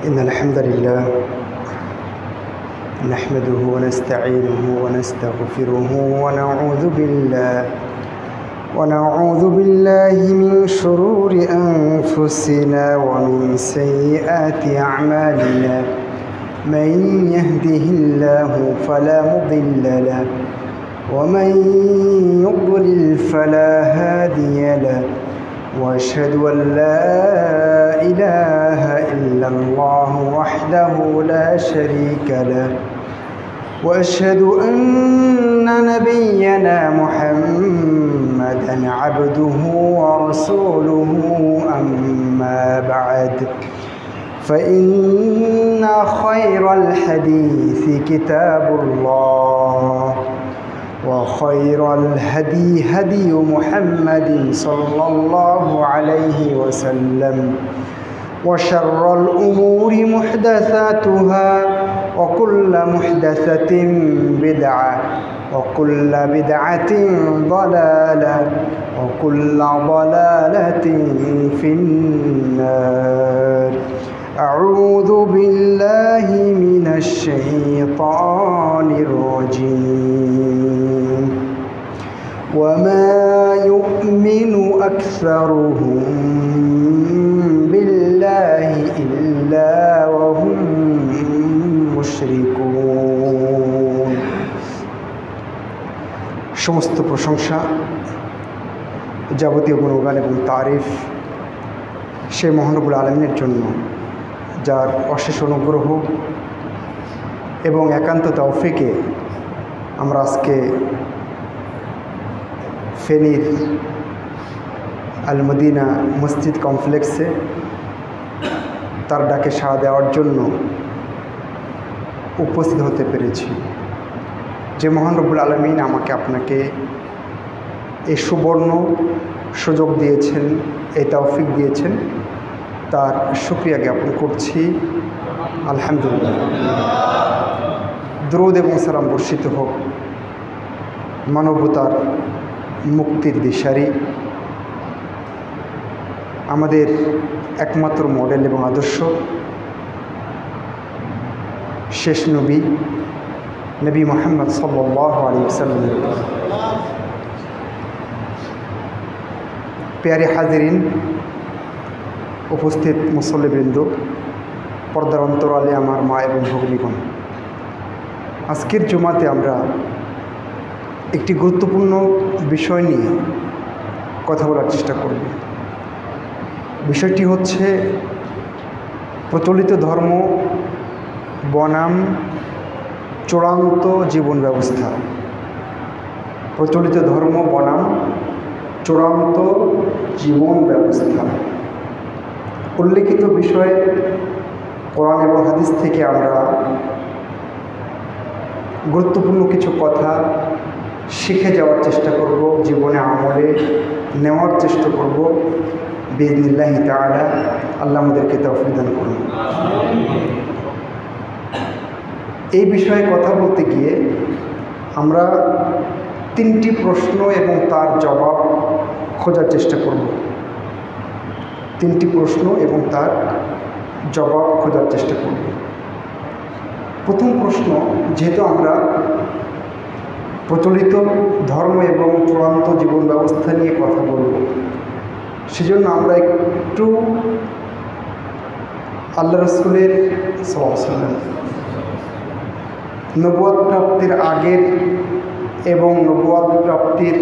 إن الحمد لله نحمده ونستعينه ونستغفره ونعوذ بالله من شرور أنفسنا ومن سيئات أعمالنا من يهده الله فلا مضل له ومن يضلل فلا هادي له وأشهد أن لا إله إلا الله وحده لا شريك له وأشهد أن نبينا محمدا عبده ورسوله أما بعد فإن خير الحديث كتاب الله وخير الهدي هدي محمد صلى الله عليه وسلم وشر الأمور محدثاتها وكل محدثة بدعة وكل بدعة ضلالة وكل ضلالة في النار. أعوذ بالله من الشيطان الرجيم. وما يؤمن أكثرهم بالله إلا وهم মুশরিকুন। সমস্ত প্রশংসা, যাবতীয় গুণগান এবং তারিফ সে মহানবুল আলমিনের জন্য, যার অশেষ অনুগ্রহ এবং একান্ত তৌফিকে আমরা আজকে ফেনীর আল মদিনা মসজিদ কমপ্লেক্সে তার ডাকে সাড়া দেওয়ার জন্য উপস্থিত হতে পেরেছি। যে মহান রব্বুল আলামিন আমাকে আপনাকে এই সুবর্ণ সুযোগ দিয়েছেন, এই তৌফিক দিয়েছেন, তার শুকরিয়া জ্ঞাপন করছি। আলহামদুলিল্লাহ। দরুদ এবং সালাম বর্ষিত হোক মানবতার মুক্তির দিশারি, আমাদের একমাত্র মডেল এবং আদর্শ, শেষ নবী মুহাম্মদ সাল্লাল্লাহু আলাইহি ওয়াসাল্লাম। প্যারে হাজিরিন, উপস্থিত মুসল্লিবৃন্দ, পর্দার অন্তরালে আমার মা এবং ভগ্নীগণ, আজকের জুমাতে আমরা একটি গুরুত্বপূর্ণ বিষয় নিয়ে কথা বলার চেষ্টা করব। বিষয়টি হচ্ছে প্রচলিত ধর্ম বনাম চূড়ান্ত জীবন ব্যবস্থা। প্রচলিত ধর্ম বনাম চূড়ান্ত জীবন ব্যবস্থা। উল্লেখিত বিষয়ে কোরআন এবং হাদিস থেকে আমরা গুরুত্বপূর্ণ কিছু কথা শিখে যাওয়ার চেষ্টা করব, জীবনে আমলে নেওয়ার চেষ্টা করব। বিইজনিল্লাহি তাআলা আল্লাহ আমাদেরকে তৌফিক দান করুন। এই বিষয়ে কথা বলতে গিয়ে আমরা তিনটি প্রশ্ন এবং তার জবাব খোঁজার চেষ্টা করব। তিনটি প্রশ্ন এবং তার জবাব খোঁজার চেষ্টা করব। প্রথম প্রশ্ন, যেহেতু আমরা প্রচলিত ধর্ম এবং চূড়ান্ত জীবন ব্যবস্থা নিয়ে কথা বলব, সেজন্য আমরা একটু আল্লাহ রাসূলের সাল্লাল্লাহু আলাইহি ওয়াসাল্লাম নবুয়ত প্রাপ্তির আগের এবং নবুয়ত প্রাপ্তির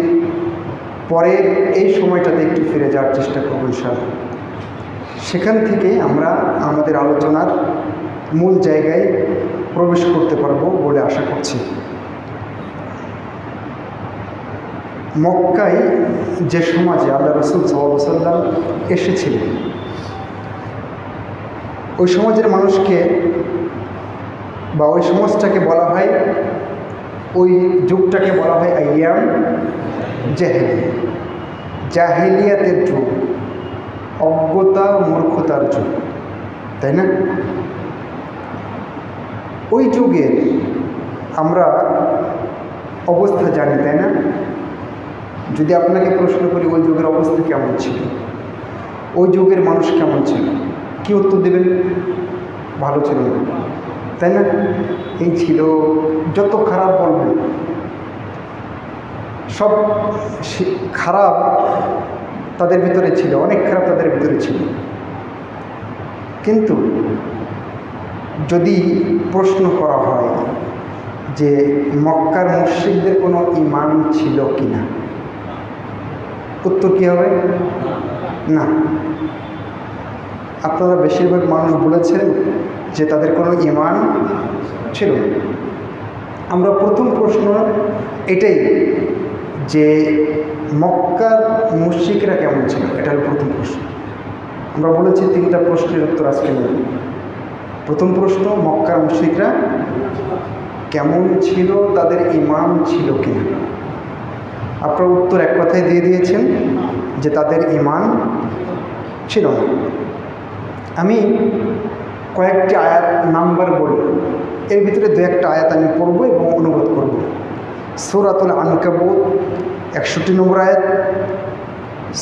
পরের এই সময়টাতে একটু ফিরে যাওয়ার চেষ্টা করব ইনশাআল্লাহ। সেখান থেকে আমরা আমাদের আলোচনার মূল জায়গায় প্রবেশ করতে পারব বলে আশা করছি। মক্কায় যে সমাজে আল্লাহ রাসূল সাল্লাল্লাহু আলাইহি ওয়াসাল্লাম এসেছিলেন, ওই সমাজের মানুষকে বা ওই সমাজটাকে বলা হয়, ওই যুগটাকে বলা হয় আইয়াম জাহেলিয়া, জাহেলিয়াতের যুগ, অজ্ঞতা মূর্খতার যুগ, তাই না? ওই যুগের আমরা অবস্থা জানি, তাই না? যদি আপনাকে প্রশ্ন করি ওই যুগের অবস্থা কেমন ছিল, ওই যুগের মানুষ কেমন ছিল, কি উত্তর দেবেন? ভালো ছিল না, তাই না? এই ছিল, যত খারাপ বলবে সব খারাপ তাদের ভিতরে ছিল, অনেক খারাপ তাদের ভিতরে ছিল। কিন্তু যদি প্রশ্ন করা হয় যে মক্কার মুশরিকদের কোনো ঈমান ছিল কি না, উত্তর কী হবে? না। আপনারা বেশিরভাগ মানুষ বলেছেন যে তাদের কোনো ঈমান ছিল। আমরা প্রথম প্রশ্ন এটাই যে মক্কার মুশরিকরা কেমন ছিল, এটা হলো প্রথম প্রশ্ন। আমরা বলেছি 3টা প্রশ্নের উত্তর আজকে নেব। প্রথম প্রশ্ন, মক্কার মুশরিকরা কেমন ছিল, তাদের ঈমান ছিল কিনা। আপনার উত্তর এক কথায় দিয়ে দিয়েছেন যে তাদের ঈমান ছিল না। আমি কয়েকটি আয়াত নাম্বার বলি, এর ভিতরে 2-1টা আয়াত আমি পড়ব এবং অনুবাদ করব। সূরাতুল আনকাবুত 61 নম্বর আয়াত,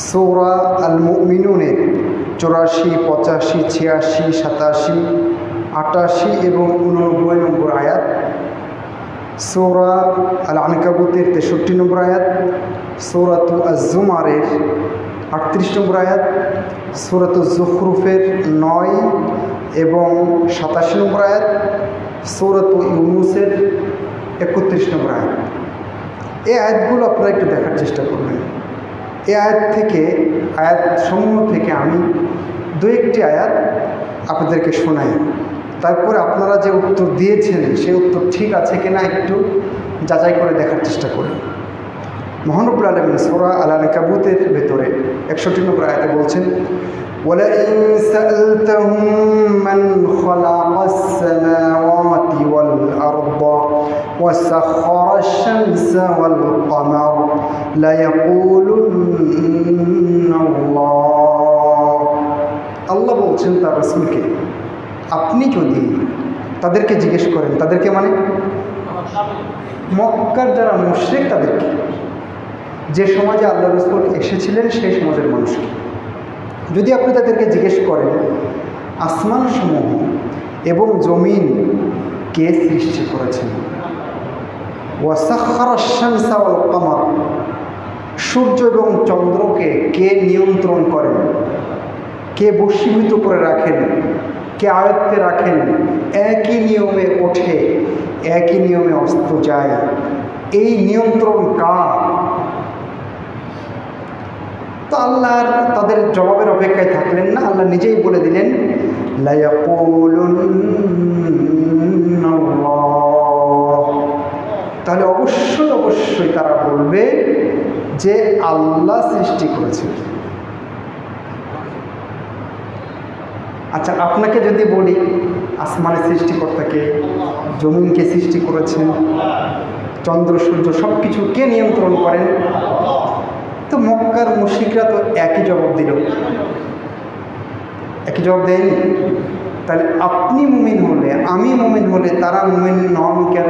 সূরা আল মুমিনুনের 84, 85, 86, 87, 88 এবং 89 নম্বর আয়াত, সূরা আল আনকাবুতের 63 নম্বর আয়াত, সূরাতুল আজ-জুমারের 38 নম্বর আয়াত, সূরাতুল যুখরুফের 9 এবং 87 নম্বর আয়াত, সূরাতুল ইউনূসের 31 নম্বর আয়াত। এই আয়াতগুলো আপনারা একটু দেখার চেষ্টা করবেন। এই আয়াতসমূহ থেকে আমি 2-1টি আয়াত আপনাদেরকে শোনাই, তারপরে আপনারা যে উত্তর দিয়েছেন সেই উত্তর ঠিক আছে কিনা একটু যাচাই করে দেখার চেষ্টা করুন। মহান রব্বুল আলামিন সূরা আল আনকাবুতের ভেতরে 61 নম্বর আয়াতে বলছেন, وَلَئِن سَأَلْتَهُم مَّنْ خَلَقَ السَّمَاوَاتِ وَالْأَرْضَ وَسَخَّرَ الشَّمْسَ وَالْقَمَرَ لَيَقُولُنَّ اللَّهُ। আল্লাহ বলছেন তার রাসূলকে, আপনি যদি তাদেরকে জিজ্ঞেস করেন, তাদেরকে মানে মক্কার যারা মুশরিক, তাদেরকে, যে সমাজে আল্লাহ রাসূল এসেছিলেন সেই সমাজের মানুষকে, যদি আপনি তাদেরকে জিজ্ঞেস করেন আসমানসমূহ এবং জমিন কে সৃষ্টি করেছেন, ওয়াসাখখারা আশ-শামসা ওয়াল কমার, সূর্য এবং চন্দ্রকে কে নিয়ন্ত্রণ করেন, কে বশীভূত করে রাখেন, কে আয়ত্তে রাখেন, একই নিয়মে ওঠে, একই নিয়মে অস্ত যায়, এই নিয়ন্ত্রণ কার? তো আল্লাহ তাদের জবাবের অপেক্ষায় থাকলেন না, আল্লাহ নিজেই বলে দিলেন, লায়াকুলুন্নাল্লাহ। তাহলে অবশ্যই অবশ্যই তারা বলবে যে আল্লাহ সৃষ্টি করেছেন। আচ্ছা, আপনাকে যদি বলি আসমানের সৃষ্টিকর্তাকে, জমিনকে সৃষ্টি করেছেন, চন্দ্র সূর্য সব কিছু কে নিয়ন্ত্রণ করেন, তো মক্কার মুশরিকরা তো একই জবাব দিল, একই জবাব দেয়নি। তাহলে আপনি মুমিন হলে, আমি মুমিন হলে তারা মুমিন নন কেন?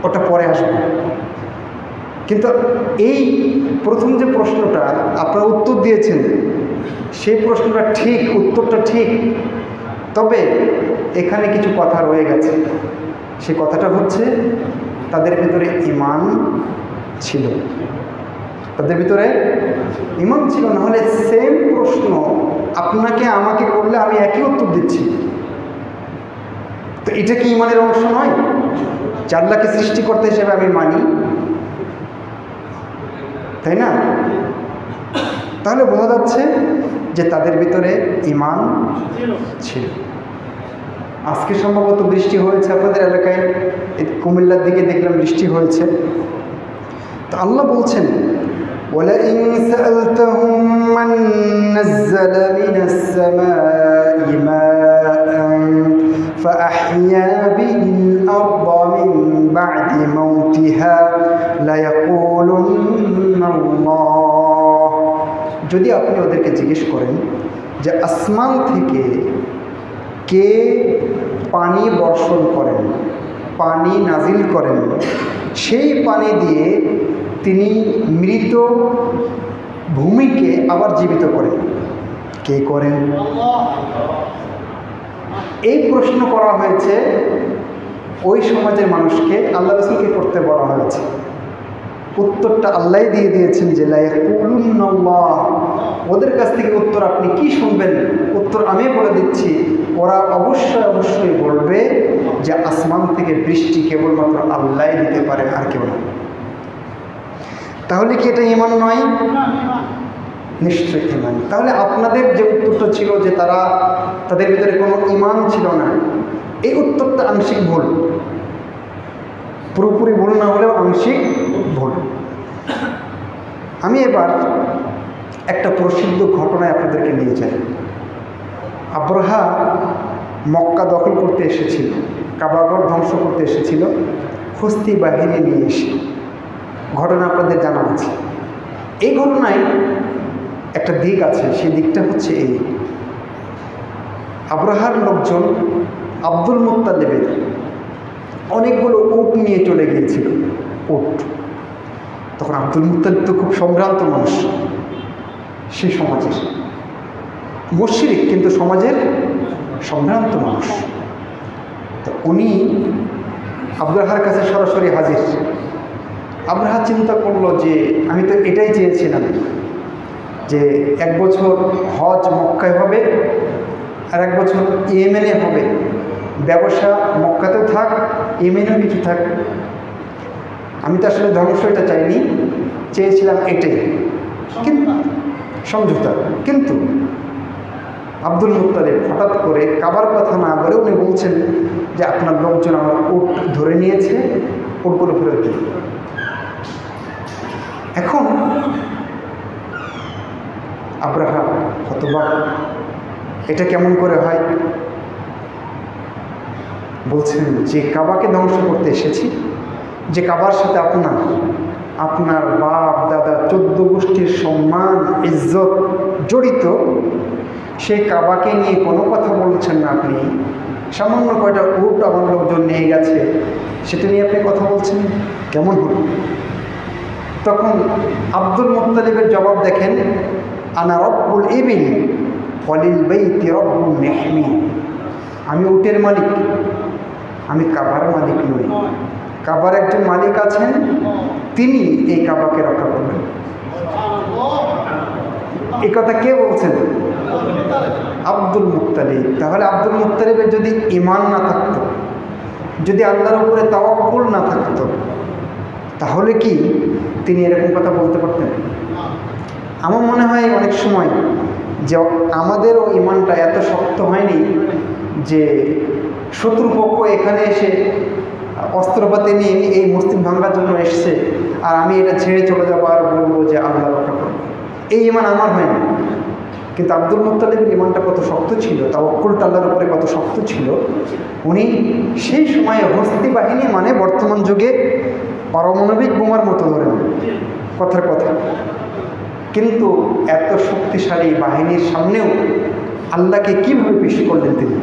ওটা পরে আসবে। কিন্তু এই প্রথম যে প্রশ্নটা আপনারা উত্তর দিয়েছেন, সেই প্রশ্নটা ঠিক, উত্তরটা ঠিক, তবে এখানে কিছু কথা রয়ে গেছে। সে কথাটা হচ্ছে তাদের ভিতরে ঈমান ছিল, তাদের ভিতরে ঈমান ছিল। না হলে সেম প্রশ্ন আপনাকে আমাকে করলে আমি একই উত্তর দিচ্ছি, তো এটা কি ঈমানের অংশ নয়? যে আল্লাহকে সৃষ্টিকর্তা হিসেবে আমি মানি, তাই না? তাহলে বোঝা যাচ্ছে যে তাদের ভিতরে ঈমান ছিল। আজকে সম্ভবত বৃষ্টি হয়েছে আপনাদের এলাকায়, কুমিল্লার দিকে দেখলাম বৃষ্টি হয়েছে। তো আল্লাহ বলছেন, وَلَئِن سَأَلْتَهُم مَّن نَّزَّلَ مِنَ السَّمَاءِ مَاءً فَأَحْيَا بِهِ الْأَرْضَ مِن بَعْدِ مَوْتِهَا لَيَقُولُنَّ اللَّهُ। যদি আপনি ওদেরকে জিজ্ঞেস করেন যে আসমান থেকে কে পানি বর্ষণ করেন, পানি নাজিল করেন, সেই পানি দিয়ে তিনি মৃত ভূমিকে আবার জীবিত করেন, কে করেন? এই প্রশ্ন করা হয়েছে ওই সমাজের মানুষকে, আল্লাহ রাসূলকে করতে বলা হয়েছে। উত্তরটা আল্লাহ দিয়ে দিয়েছেন যে লা ইয়াকুলুন্নাল্লাহ, ওদের কাছ থেকে উত্তর আপনি কি শুনবেন? উত্তর আমি বলে দিচ্ছি, ওরা অবশ্যই অবশ্যই বলবে যে আসমান থেকে বৃষ্টি কেবলমাত্র আল্লাহ দিতে পারে, আর কেউ না। তাহলে কি এটা ঈমান নয়? নিশ্চয়ই ঈমান। তাহলে আপনাদের যে উত্তরটা ছিল যে তাদের ভিতরে কোনো ঈমান ছিল না, এই উত্তরটা আংশিক ভুল, পুরোপুরি ভুল না হলেও আংশিক ভুল। আমি এবার একটা প্রসিদ্ধ ঘটনায় আপনাদেরকে নিয়ে যাই। আব্রাহা মক্কা দখল করতে এসেছিল, কাবাঘর ধ্বংস করতে এসেছিল হস্তি বাহিনী নিয়ে এসে। ঘটনা আপনাদের জানা আছে। এই ঘটনায় একটা দিক আছে, সেই দিকটা হচ্ছে এই: আব্রাহার লোকজন আব্দুল মুত্তালিবের অনেকগুলো উট নিয়ে চলে গিয়েছিল। উট, তখন আব্দুল মুত্তালিব তো খুব সম্ভ্রান্ত মানুষ, সে সমাজের মুশরিক কিন্তু সমাজের সম্ভ্রান্ত মানুষ। তো উনি আব্রাহার কাছে সরাসরি হাজির। আব্রাহা চিন্তা করলো যে আমি তো এটাই চেয়েছিলাম যে 1 বছর হজ মক্কায় হবে আর 1 বছর ইয়েমেনে হবে, ব্যবসা মক্কাতেও থাক ইয়েমেনেও কিছু থাক। আমি তো আসলে ধ্বংস এটা চাইনি, চেয়েছিলাম এটাই, কিন্তু সমঝোতা। কিন্তু আব্দুল মুত্তালিব হঠাৎ করে কাবার কথা না বলে উনি বলছেন যে আপনার লোকজন আমার উট ধরে নিয়েছে, উটগুলো ফেরত দিন। এখন আব্রাহা হতবাক, এটা কেমন করে হয়? বলছেন যে কাবাকে ধ্বংস করতে এসেছি, যে কাবার সাথে আপনার বাপ দাদা 14 গোষ্ঠীর সম্মান ইজ্জত জড়িত, সেই কাবাকে নিয়ে কোনো কথা বলছেন না আপনি। সামান্য কয়টা উট আমার লোকজন নিয়ে গেছে, সেটা নিয়ে আপনি কথা বলছেন, কেমন হল? তখন আব্দুল মুত্তালিবের জবাব দেখেন, আনা রব্বুল ইবিল ওয়ালিল বাইতি রব্বুন ইয়াহমি। আমি উটের মালিক, আমি কাবার মালিক নই। কাবার একজন মালিক আছেন, তিনি এই কাবাকে রক্ষা করবেন। এই কথা কে বলছেন? Abdul Muttalib. তাহলে আব্দুল মুত্তালিবের যদি ঈমান না থাকতো, যদি আল্লাহর উপরে তাওয়াক্কুল না থাকতো, তাহলে কি তিনি এরকম কথা বলতে পারতেন? আমার মনে হয় অনেক সময় যে আমাদেরও ঈমানটা এত শক্ত হয়নি যে শত্রুপক্ষ এখানে এসে অস্ত্রপাতি নিয়ে এই মসজিদ ভাঙার জন্য এসছে, আর আমি এটা ছেড়ে চলে যাবো আর বলবো যে আল্লাহ রক্ষা করবো। এই ঈমান আমার হয়নি। কিন্তু আব্দুল মুত্তালিবের ঈমানটা কত শক্ত ছিল, তাওয়াক্কুলটা আল্লাহর উপরে কত শক্ত ছিল। উনি সেই সময়ে হস্তি বাহিনী মানে বর্তমান যুগে পারমাণবিক বোমার মতো ধরেন, কথার কথা। কিন্তু এত শক্তিশালী বাহিনীর সামনেও আল্লাহকে কীভাবে পেশ করলেন তিনি?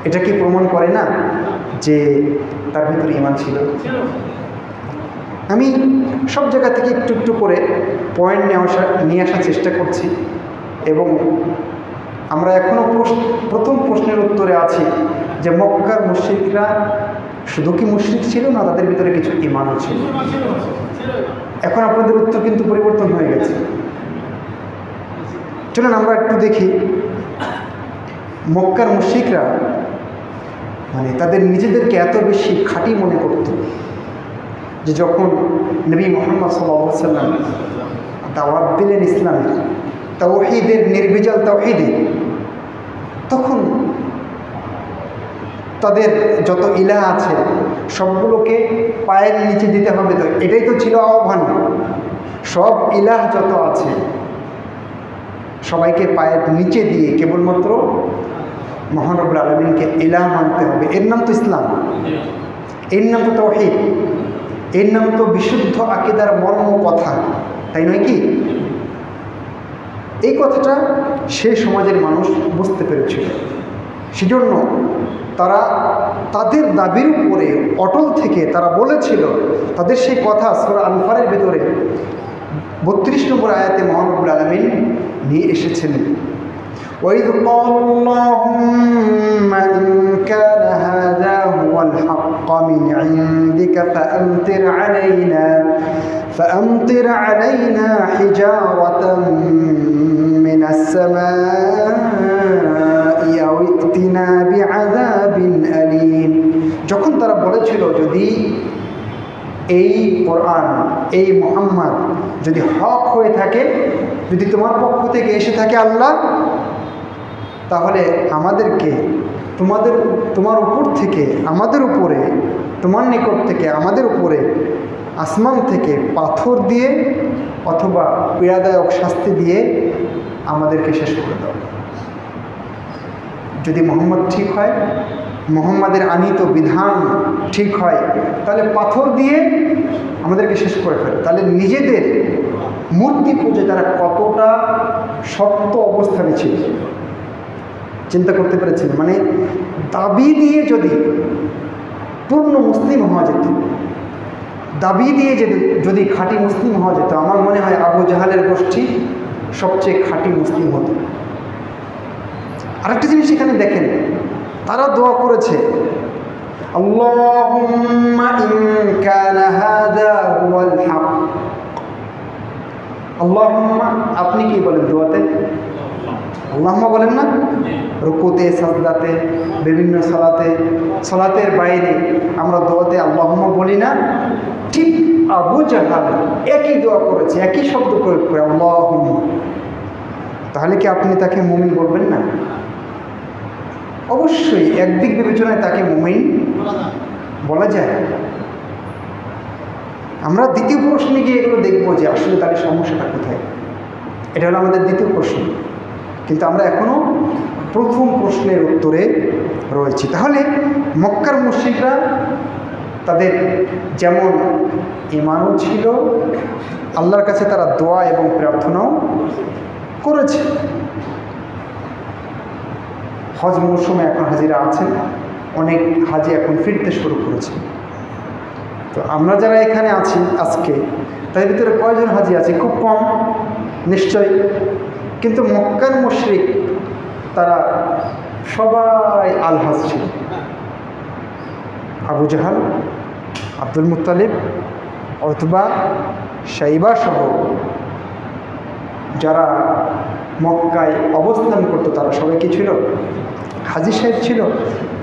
এটা কি প্রমাণ করে না যে তার ভিতরে ঈমান ছিল? আমি সব জায়গা থেকে একটু একটু করে পয়েন্ট নিয়ে আসার চেষ্টা করছি, এবং আমরা এখনও প্রথম প্রশ্নের উত্তরে আছি যে মক্কার মুশরিকরা শুধু কি মুশরিক ছিল না, তাদের ভিতরে কিছু ঈমানও ছিল। এখন আপনাদের উত্তর কিন্তু পরিবর্তন হয়ে গেছে। চলুন আমরা একটু দেখি মক্কার মুশরিকরা মানে তাদের নিজেদেরকে এত বেশি খাঁটি মনে করত যে যখন নবী মুহাম্মদ সাল্লাল্লাহু আলাইহি ওয়াসাল্লাম দাওয়াত দিলেন ইসলামের, তাওহীদের, নির্ভেজাল তাওহীদে, তখন তাদের যত ইলাহ আছে সবগুলোকে পায়ের নিচে দিতে হবে। তো এটাই তো ছিল আহ্বান, সব ইলাহ যত আছে সবাইকে পায়ের নিচে দিয়ে কেবলমাত্র মহান রব্বুল আলামিনকে ইলাহ মানতে হবে। এর নাম তো ইসলাম, এর নাম তো তাওহীদ, এর নাম তো বিশুদ্ধ আকীদার মর্ম কথা, তাই নয় কি? এই কথাটা সে সমাজের মানুষ বুঝতে পেরেছিল। সেজন্য তারা তাদের দাবির উপরে অটল থেকে তারা বলেছিল, তাদের সেই কথা সূরা আনফালের ভিতরে 32 নম্বর আয়াতে মহান রব্বুল আলামিন নিয়ে এসেছেন, وإذ قالوا اللهم إن كان هذا هو الحق من عندك فأمطر علينا حجارة من السماء أو ائتنا بعذاب أليم। যখন তারা বলেছিল যদি এই কোরআন, এই মুহাম্মদ যদি হক হয়ে থাকে, যদি তোমার পক্ষ থেকে এসে থাকে আল্লাহ, তাহলে আমাদেরকে তোমার উপর থেকে আমাদের উপরে, তোমার নিকট থেকে আমাদের উপরে আসমান থেকে পাথর দিয়ে অথবা পীড়াদায়ক শাস্তি দিয়ে আমাদেরকে শেষ করে দাও। যদি মুহাম্মদ ঠিক হয়, মুহাম্মাদের আনিত বিধান ঠিক হয়, তাহলে পাথর দিয়ে আমাদেরকে শেষ করে ফেলে। তাহলে নিজেদের মূর্তি পুজো তারা কতটা শক্ত অবস্থানে ছিল চিন্তা করতে পেরেছেন। মানে দাবি দিয়ে পূর্ণ মুসলিম হওয়া যেত, দাবি দিয়ে যদি খাঁটি মুসলিম হওয়া যেত, আমার মনে হয় আবু জাহালের গোষ্ঠী সবচেয়ে খাঁটি মুসলিম হতো। আরেকটা জিনিস এখানে দেখেন, তারা দোয়া করেছে আল্লাহুম্মা ইন কানা হাযা হুয়াল হক। আল্লাহুম্মা, আপনি কি বলেন দোয়াতে? আল্লাহুম্মা বলেন না? রুকুতে, সাজদাতে, বিভিন্ন সালাতের বাইরে আমরা দোয়াতে আল্লাহুম্মা বলি না? ঠিক আবু জাহাল একই দোয়া করেছে, একই শব্দ প্রয়োগ করে আল্লাহুম্মা। তাহলে কি আপনি তাকে মুমিন বলবেন না? অবশ্যই একদিক বিবেচনায় তাকে মুমিন বলা যায়। আমরা দ্বিতীয় প্রশ্নে গিয়ে এগুলো দেখবো যে আসলে তাদের সমস্যাটা কোথায়। এটা হলো আমাদের দ্বিতীয় প্রশ্ন, কিন্তু আমরা এখনও প্রথম প্রশ্নের উত্তরে রয়েছি। তাহলে মক্কার মুশরিকরা তাদের যেমন ঈমানও ছিল, আল্লাহর কাছে তারা দোয়া এবং প্রার্থনাও করেছে। হজ মৌসুমে এখন হাজিরা আছেন, অনেক হাজি এখন ফিরতে শুরু করেছে। তো আমরা যারা এখানে আছি আজকে, তার ভিতরে কয়জন হাজি আছে? খুব কম নিশ্চয়। কিন্তু মক্কার মুশরিক তারা সবাই আলহাজ ছিল। Abu Jahl, Abdul Muttalib, Utba, শাইবা সহ যারা মক্কায় অবস্থান করতো তারা সবাই কি ছিল? হাজী সাহেব ছিল।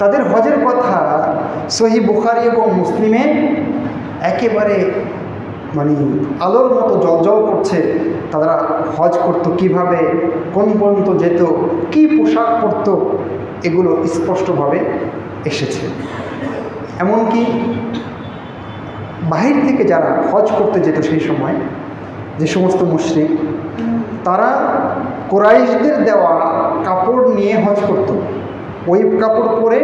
তাদের হজের কথা সহিহ বুখারী এবং মুসলিমে একেবারে মানে আলোর মতো জ্বলজ্বল করছে। তারা হজ করত কিভাবে, কোন পর্যন্ত যেত, কি পোশাক পরত, এগুলো স্পষ্টভাবে এসেছে। এমনকি বাহির থেকে যারা হজ করতে যেত সেই সময়, যে সমস্ত মুশরিক, তারা কুরাইশদের দেওয়া কাপড় নিয়ে হজ করত। ওই কাপড় পরে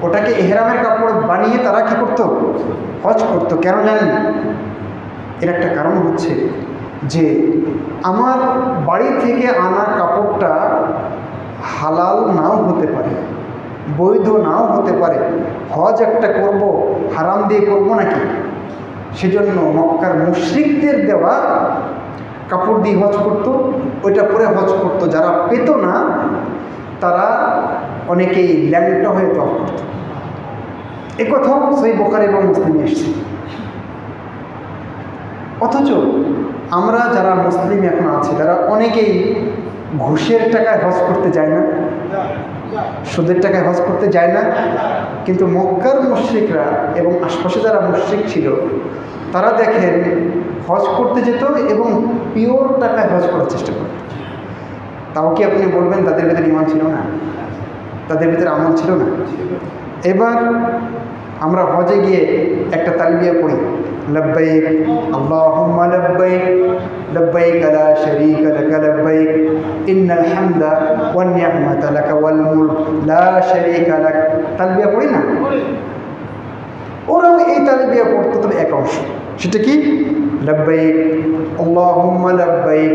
ওটাকে ইহরামের কাপড় বানিয়ে তারা কী করত? হজ করত। কেন জানেন? এর একটা কারণ হচ্ছে যে আমার বাড়ি থেকে আনা কাপড়টা হালাল নাও হতে পারে, বৈধ নাও হতে পারে। হজ একটা করব, হারাম দিয়ে করব নাকি? সেজন্য মক্কার মুশরিকদের দেওয়া কাপড় দিয়ে হজ করতো, ওইটা পরে হজ করতো। যারা পেত না তারা অনেকেই ল্যাংটা হয়ে তফ করত। এ কথাও সহিহ বুখারী এবং মুসলিমে এসেছে। অথচ আমরা যারা মুসলিম এখন আছি তারা অনেকেই ঘুষের টাকায় হজ করতে যায় না, সুদের টাকায় হজ করতে যায় না। কিন্তু মক্কার মুশরিকরা এবং আশপাশে যারা মুশরিক ছিল তারা দেখেন হজ করতে যেত এবং পিওর টাকায় হজ করার চেষ্টা করত। তাও কি আপনি বলবেন তাদের ভিতরে ঈমান ছিল না? তাদের ভিতরে আমল ছিল না? এবার আমরা হজে গিয়ে একটা তালবিয়া পড়ি, লব্বাইক আল্লাহুম্মা লব্বাইক লব্বাইক লা শারীকা লাকা লব্বাইক ইন্নাল হামদা ওয়ান নি'মাতা লাকা ওয়াল মুলক লা শারীকা লাক। তালবিয়া পড়ি না? ওরাও এই তালবিয়া পড়তো, তবে এক অংশ। সেটা কি? লব্বাইক আল্লাহুম্মা লব্বাইক।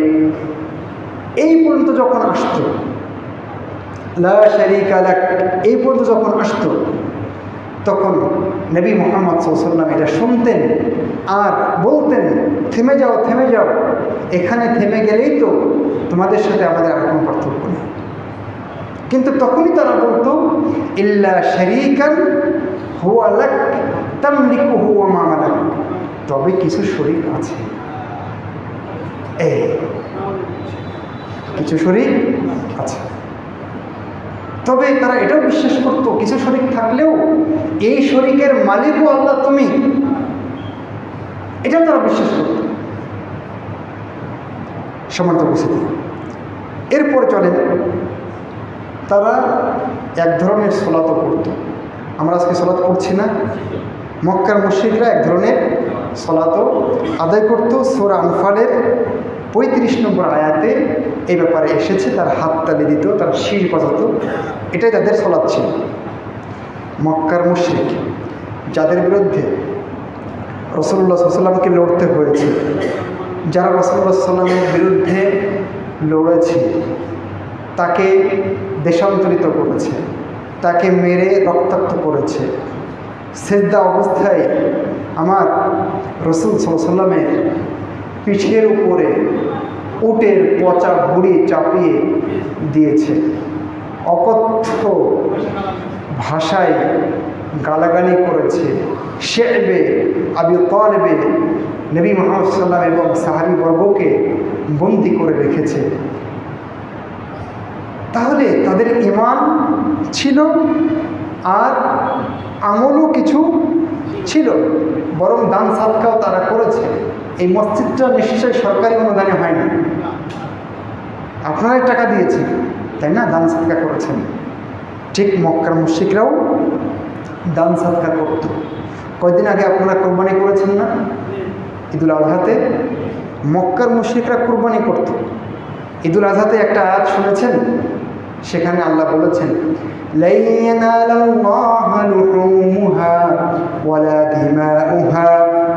এই পর্যন্ত যখন আসতো, লা শারীকা লাক এই পর্যন্ত যখন আসতো, তখন নবী মুহাম্মদ সাল্লাল্লাহু আলাইহি ওয়াসাল্লাম এটা শুনতেন আর বলতেন, থেমে যাও, থেমে যাও, এখানে থেমে গেলেই তো তোমাদের সাথে আমাদের আর কোনো পার্থক্য নেই। কিন্তু তখনই তারা বলতো ইল্লা শারীকান হুয়া লাক তামলিকুহু ওয়া মা মালাক, তবে কিছু শরীক আছে, কিছু শরীক আছে। তবে তারা এটাও বিশ্বাস করত কিছু শরীক থাকলেও এই শরীকের মালিকও আল্লাহ তুমি, এটাও তারা বিশ্বাস করত। সমান্ত উপস্থিতি, এরপর চলেন তারা এক ধরনের সলাতও পড়ত। আমরা আজকে সলাত পড়ছি না, মক্কার মুশরিকরা এক ধরনের সলাতও আদায় করত। সূরা আনফালের 35 নম্বর আয়াতে এই ব্যাপারে এসেছে। তার হাত তালি দিত, তার শির বাজাতো, এটাই তাদের সলাত ছিল। মক্কার মুশরিক যাদের বিরুদ্ধে রাসূলুল্লাহ সাল্লাল্লাহু আলাইহি ওয়াসাল্লামকে লড়তে হয়েছে, যারা রাসূলুল্লাহ সাল্লাল্লাহু আলাইহি ওয়াসাল্লামের বিরুদ্ধে লড়েছে, তাকে দেশান্তরিত করেছে, তাকে মেরে রক্তাক্ত করেছে, সেজদা অবস্থায় আমার রাসূল সাল্লাল্লাহু আলাইহি ওয়াসাল্লামের পিঠের উপরে উটের পচা বুড়ি চাপিয়ে দিয়েছে, অকথ্য ভাষায় গালাগালি করেছে, শেবে আবি তালেবে নবী মুহাম্মদ সাল্লাল্লাহু আলাইহি ওয়াসাল্লাম এবং সাহাবীবর্গকে বন্দী করে রেখেছে। তাহলে তাদের ঈমান ছিল আর আমলও কিছু ছিল, বরং দান সাদকাও তারা করেছে। এই মসজিদটা নিশ্চয়ই সরকারি অনুদানে হয়নি, আপনারাই টাকা দিয়েছেন, তাই না? দান সাদকা করেছেন। ঠিক মক্কার মুশরিকরাও দান সাদকা করত। কয়েকদিন আগে আপনারা কোরবানি করেছেন না? ঈদুল আজহাতে মক্কার মুশরিকরা কোরবানি করত। ঈদুল আজহাতে একটা আয়াত শুনেছেন, সেখানে আল্লাহ বলেছেন লা ইয়ানালাল্লাহু লুহুমুহা ওয়ালা দিমাউহা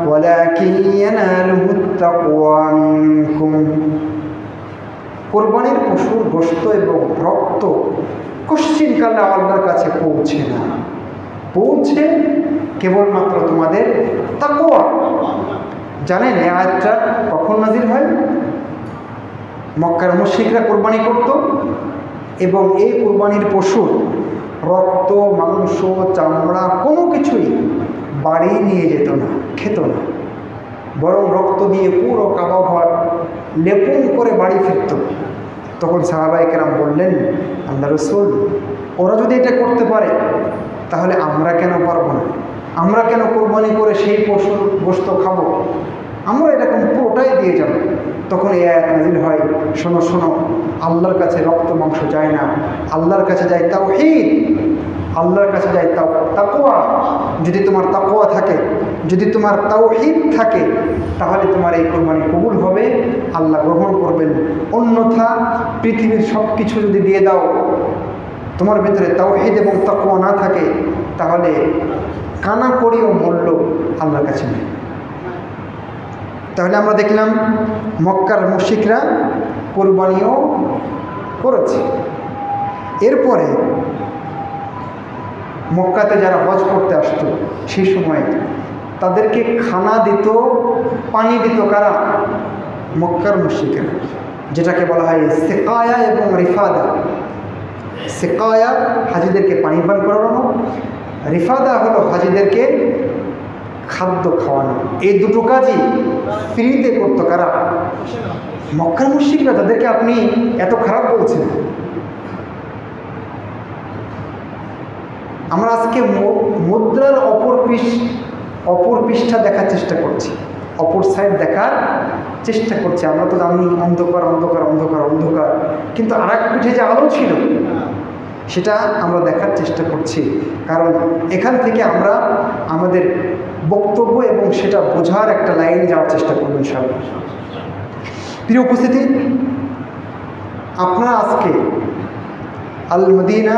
ওয়ালাকিন ইয়ানালুহুত তাকওয়া মিনকুম। কোরবানির পশুর গোশত এবং রক্ত কোশ্চিনকালে আল্লাহর কাছে পৌঁছে না, পৌঁছে কেবলমাত্র তোমাদের তাকওয়া। জানেন এই আয়াতটা কখন নাজিল হয়? মক্কার মুশরিকরা কোরবানি করত এবং এই কোরবানির পশুর রক্ত, মাংস, চামড়া কোনো কিছুই বাড়ি নিয়ে যেত না, খেত না, বরং রক্ত দিয়ে পুরো কাবা ঘর লেপন করে বাড়ি ফিরত। তখন সাহাবায়ে কেরাম বললেন, আল্লাহ রাসূল, ওরা যদি এটা করতে পারে তাহলে আমরা কেন পারবো না? আমরা কেন কোরবানি করে সেই পশুর গোশত খাবো? আমরা এরকম পুরোটাই দিয়ে যাব। তখন এই আয়াত নাজিল হয়, শোনো শোনো, আল্লাহর কাছে রক্ত মাংস যায় না, আল্লাহর কাছে যায় তাওহীদ, আল্লাহর কাছে যায় তাকওয়া। যদি তোমার তাকওয়া থাকে, যদি তোমার তাওহীদ থাকে, তাহলে তোমার এই কোরবানি কবুল হবে, আল্লাহ গ্রহণ করবেন। অন্যথা পৃথিবীর সব কিছু যদি দিয়ে দাও, তোমার ভিতরে তাওহীদ এবং তাকওয়া না থাকে, তাহলে কানা করিও মূল্য আল্লাহর কাছে নেই। তাহলে আমরা দেখলাম মক্কার মুশরিকরা কোরবানিও করেছে। এরপরে মক্কাতে যারা হজ করতে আসতো সেই সময় তাদেরকে খানা দিত, পানি দিত কারা? মক্কার মুশরিকরা, যেটাকে বলা হয় সিকায়া এবং রিফাদা। সিকায়া হাজিদেরকে পানি পান করানো, রিফাদা হলো হাজিদেরকে খাদ্য খাওয়ানো। এই দুটো কাজই ফ্রিতে করতো কারা? মক্কার মুশরিকরা। তাদেরকে আপনি এত খারাপ বলছেন। আমরা আজকে মুদ্রার অপর পৃষ্ঠা দেখার চেষ্টা করছি, অপর সাইড দেখার চেষ্টা করছি। আমরা তো জানি অন্ধকার অন্ধকার অন্ধকার অন্ধকার, কিন্তু আর এক পিঠে যে আলো ছিল সেটা আমরা দেখার চেষ্টা করছি। কারণ এখান থেকে আমরা আমাদের বক্তব্য এবং সেটা বোঝার একটা লাইনে যাওয়ার চেষ্টা করব ইনশাআল্লাহ। প্রিয় উপস্থিতি, আপনারা আজকে আল মদিনা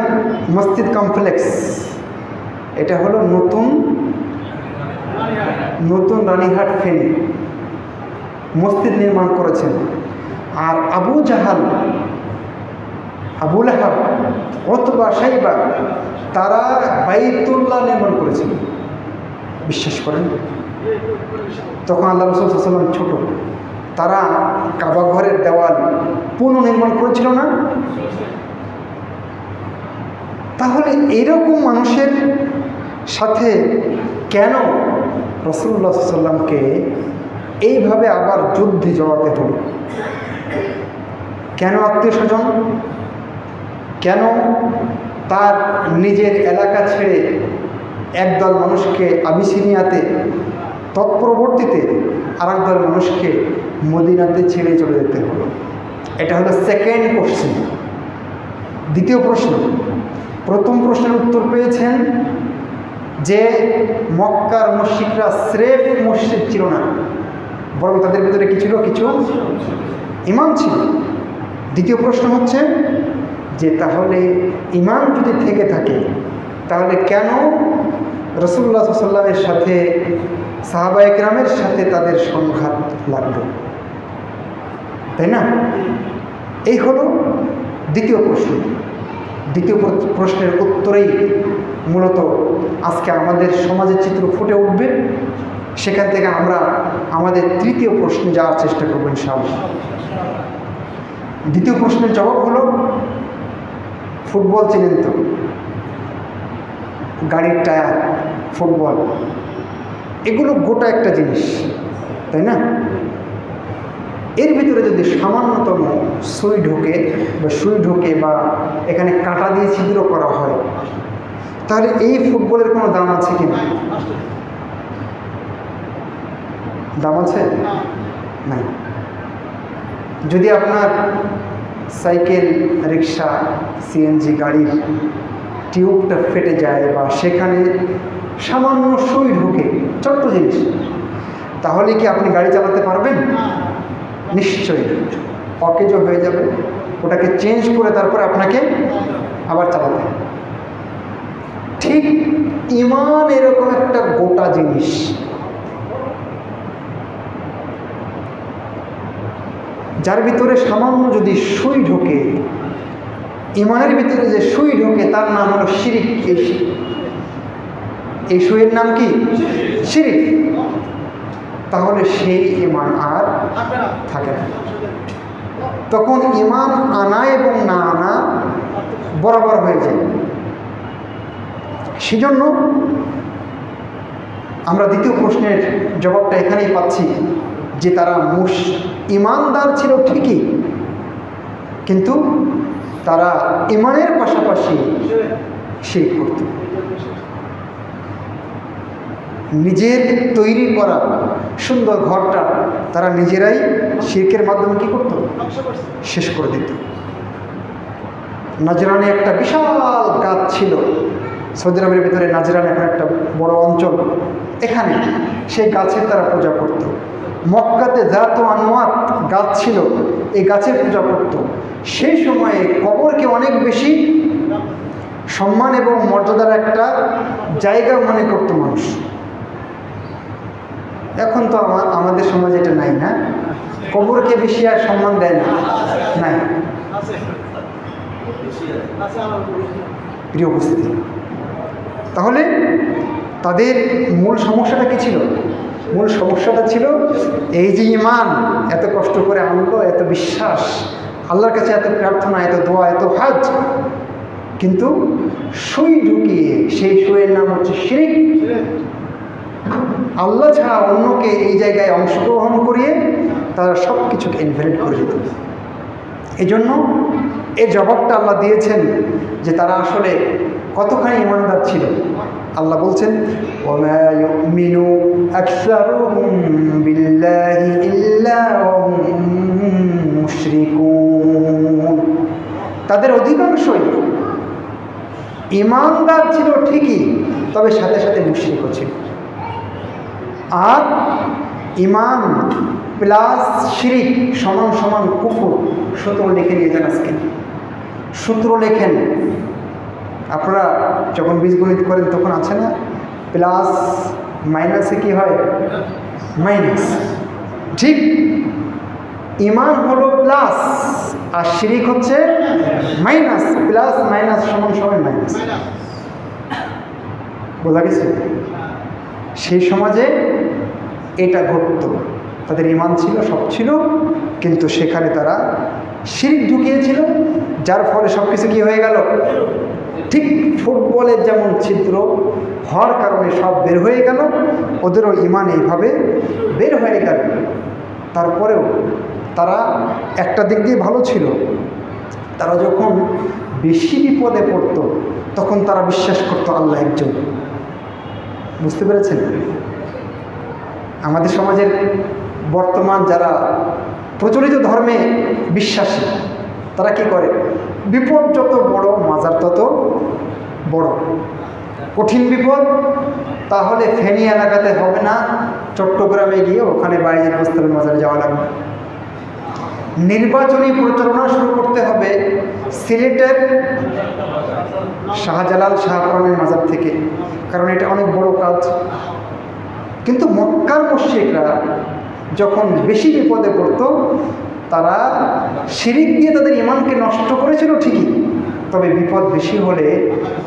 মসজিদ কমপ্লেক্স, এটা হলো নতুন রানীহাট ফেনী মসজিদ নির্মাণ করেছেন। আর আবু জাহাল, আবু লাহাব, উতবা, শাইবা তারা বাইতুল্লাহ নির্মাণ করেছিল। বিশ্বাস করেন? তখন আল্লাহ রাসূল সাল্লাল্লাহু আলাইহি ওয়াসাল্লাম ছোট, তারা কাবা ঘরের দেওয়াল পুনর্নির্মাণ করেছিল না? তাহলে এরকম মানুষের সাথে কেন রাসূলুল্লাহ সাল্লাল্লাহু আলাইহি ওয়াসাল্লামকে এইভাবে আবার যুদ্ধে জড়াতে হলো? কেন আত্মীয় স্বজন, কেন তার নিজের এলাকা ছেড়ে একদল মানুষকে আবিসিনিয়াতে, তৎপরবর্তীতে আর একদল মানুষকে মদিনাতে ছেড়ে চলে যেতে হলো? এটা হলো সেকেন্ড কোশ্চেন। দ্বিতীয় প্রশ্ন, প্রথম প্রশ্নের উত্তর পেয়েছেন যে মক্কার মুশরিকরা স্রেফ মুশরিক ছিল না, বরং তাদের ভিতরে কি ছিল? কিছু ঈমান ছিল। দ্বিতীয় প্রশ্ন হচ্ছে যে তাহলে ঈমান যদি থেকে থাকে তাহলে কেন রাসূলুল্লাহ সাল্লাল্লাহু আলাইহি ওয়াসাল্লামের সাথে সাহাবায়ে কেরামের সাথে তাদের সংঘাত লাগলো, তাই না? এই হলো দ্বিতীয় প্রশ্ন। দ্বিতীয় প্রশ্নের উত্তরেই মূলত আজকে আমাদের সমাজের চিত্র ফুটে উঠবে। সেখান থেকে আমরা আমাদের তৃতীয় প্রশ্নে যাওয়ার চেষ্টা করব ইনশাআল্লাহ। দ্বিতীয় প্রশ্নের জবাব হলো, ফুটবল চেনেন তো, গাড়ির টায়ার, ফুটবল, এগুলো গোটা একটা জিনিস, তাই না? এর ভিতরে যদি সামান্যতম সুই ঢোকে বা এখানে কাঁটা দিয়ে ছিদ্র করা হয়, তাহলে এই ফুটবলের কোনো দাম আছে কিনা? দাম আছে? নাই। যদি আপনার সাইকেল, রিক্সা, সিএনজি গাড়ির টিউবটা ফেটে যায় বা সেখানে সামান্য সুই ঢোকে, ছোট্ট জিনিস, তাহলে কি আপনি গাড়ি চালাতে পারবেন? নিশ্চয়ই অকেজ হয়ে যাবে। ওটাকে চেঞ্জ করে তারপরে আপনাকে আবার চালাতে হবে। ঠিক ঈমান এরকম একটা গোটা জিনিস। যার ভিতরে সামান্য যদি সুই ঢোকে, ঈমানের ভিতরে যে সুই ঢোকে তার নাম হলো শিরিক। এই সুইয়ের নাম কি? শিরিক। তাহলে সেই ঈমান আর থাকে না। তখন ঈমান আনা এবং না আনা বরাবর হয়ে যায়। সেজন্য আমরা দ্বিতীয় প্রশ্নের জবাবটা এখানেই পাচ্ছি যে তারা ঈমানদার ছিল ঠিকই, কিন্তু তারা ঈমানের পাশাপাশি শিরক করত। নিজের তৈরি করা সুন্দর ঘরটা তারা নিজেরাই শিরকের মাধ্যমে কি করত? শেষ করে দিত। নাজরানে একটা বিশাল গাছ ছিল, সৌদি আরবের ভিতরে নাজরান এখন একটা বড় অঞ্চল, এখানে সেই গাছের তারা পূজা করত। মক্কাতে জাত আনওয়াত গাছ ছিল, এই গাছের পূজা করত। সেই সময়ে কবরকে অনেক বেশি সম্মান এবং মর্যাদার একটা জায়গা মনে করত মানুষ। এখন তো আমাদের সমাজে এটা নাই, না? কবরকে বেশি আর সম্মান দেয় না, নাই। প্রিয় উপস্থিতি, তাহলে তাদের মূল সমস্যাটা কি ছিল? মূল সমস্যাটা ছিল এই যে ঈমান এত কষ্ট করে আনলো, এত বিশ্বাস, আল্লাহর কাছে এত প্রার্থনা, এত দোয়া, এত হজ, কিন্তু সুই ঢুকিয়ে, সেই সুইয়ের নাম হচ্ছে শিরক। আল্লাহ ছাড়া অন্যকে এই জায়গায় অংশগ্রহণ করিয়ে তারা সব কিছুকে ইনভ্যালিড করে দিত। এই জন্য এই জবাবটা আল্লাহ দিয়েছেন যে তারা আসলে কতখানি ঈমানদার ছিল। আল্লাহ বলছেন, ওয়া ইউমিনু আকসারুহুম বিল্লাহি ইল্লা ওয়া হুম মুশরিকুন। তাদের অধিকাংশই ঈমানদার ছিল ঠিকই, তবে সাথে সাথে মুশরিকও ছিল। আর ঈমান প্লাস শিরিক সমান সমান কুফর। সূত্র লিখে নিয়ে যান আজকে, সূত্র লেখেন। আপনারা যখন বীজগণিত করেন তখন আছে না, প্লাস মাইনাসে কি হয়? মাইনাস। ঠিক ঈমান হলো প্লাস আর শিরিক হচ্ছে মাইনাস। প্লাস মাইনাস সমান সমান মাইনাস। বোঝা গেছে? সেই সমাজে এটা ঘটত। তাদের ঈমান ছিল, সব ছিল, কিন্তু সেখানে তারা শিরক ঢুকিয়েছিল, যার ফলে সব কিছু কী হয়ে গেল? ঠিক ঠিক ফুটবলের যেমন ছিদ্র হওয়ার কারণে সব বের হয়ে গেল, ওদেরও ইমান এইভাবে বের হয়ে গেল। তারপরেও তারা একটা দিক দিয়ে ভালো ছিল, তারা যখন বেশি বিপদে পড়তো তখন তারা বিশ্বাস করতো আল্লাহ একজন। বুঝতে পেরেছেন? আমাদের সমাজের বর্তমান যারা প্রচলিত ধর্মে বিশ্বাসী তারা কি করে, বিপদ যত বড় মাজার তত বড়। কঠিন বিপদ তাহলে ফেনী এলাকাতে হবে না, চট্টগ্রামে গিয়ে ওখানে বাইরের বস্তাবের মাজারে যাওয়া লাগবে। নির্বাচনী প্রচারণা শুরু করতে হবে সিলেটের শাহজালাল শাহপুরানের মাজার থেকে, কারণ এটা অনেক বড় কাজ। কিন্তু মক্কার মুশরিকরা যখন বেশি বিপদে পড়ত তারা শিরিক দিয়ে তাদের ঈমানকে নষ্ট করেছিল ঠিকই, তবে বিপদ বেশি হলে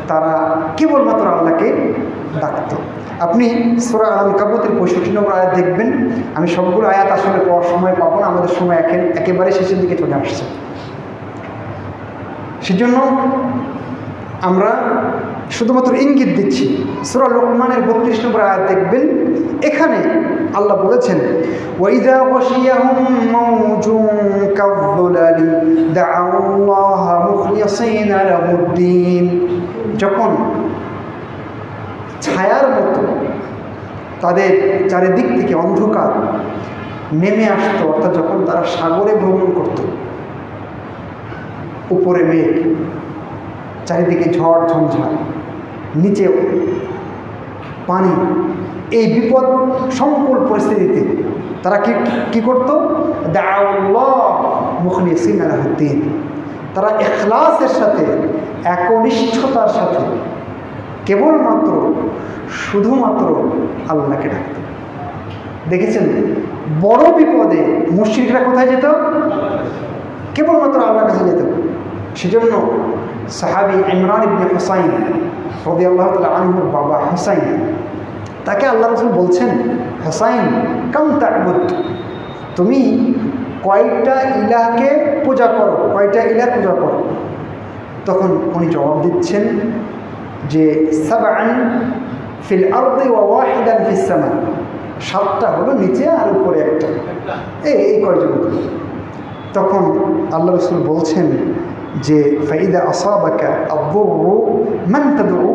তারা কেবলমাত্র আল্লাহকে ডাকত। আপনি সূরা আল-আনকাবুতের 65 নম্বর আয়াত দেখবেন। আমি সবগুলো আয়াত আসলে পড়ার সময় পাবো না, আমাদের সময় একেবারে শেষের দিকে চলে আসছে। সেজন্য আমরা শুধুমাত্র ইঙ্গিত দিচ্ছি। সূরা লোকমানের 32 নম্বর আয়াত দেখবেন, এখানে আল্লাহ বলেছেন ওয়াইযা গাশিয়াহুম মাওজুন কাযযুলালি দা'আল্লাহা মুখলিসিনা লাহুদ্দিন। যখন ছায়ার মতো তাদের চারিদিক থেকে অন্ধকার নেমে আসতো, অর্থাৎ যখন তারা সাগরে ভ্রমণ করত, উপরে মেঘ, চারিদিকে ঝড় ঝঞ্ঝা, নিচে পানি, এই বিপদ সংকুল পরিস্থিতিতে তারা কি করতো, দা'আল্লাহ মুখলিসিনা লাহুদ্দিন, তারা ইখলাসের সাথে একনিষ্ঠতার সাথে কেবলমাত্র শুধুমাত্র আল্লাহকে ডাকত। দেখেছেন বড় বিপদে মুশরিকরা কোথায় যেত? কেবলমাত্র আল্লাহর কাছে যেত। সেজন্য সাহাবী ইমরান ইবনে হুসাইন রাদিয়াল্লাহু তাআলা আনহুর বাবা হুসাইন, তাকে আল্লাহ রাসূল বলছেন, হুসাইন কাম তা'বুদ, তুমি কয়টা ইলাহকে পূজা করো, কয়টা ইলাহ পূজা করো? তখন উনি জবাব দিচ্ছেন যে সাবআন ফিল আরদি ওয়া ওয়াহিদান ফিস সামা, 7টা হলো নিচে আর উপরে একটা, এই কয়জন। তখন আল্লাহ রাসূল বলছেন যে ফাইদা আসাবাকা আদ-দুররু মান তাদউ,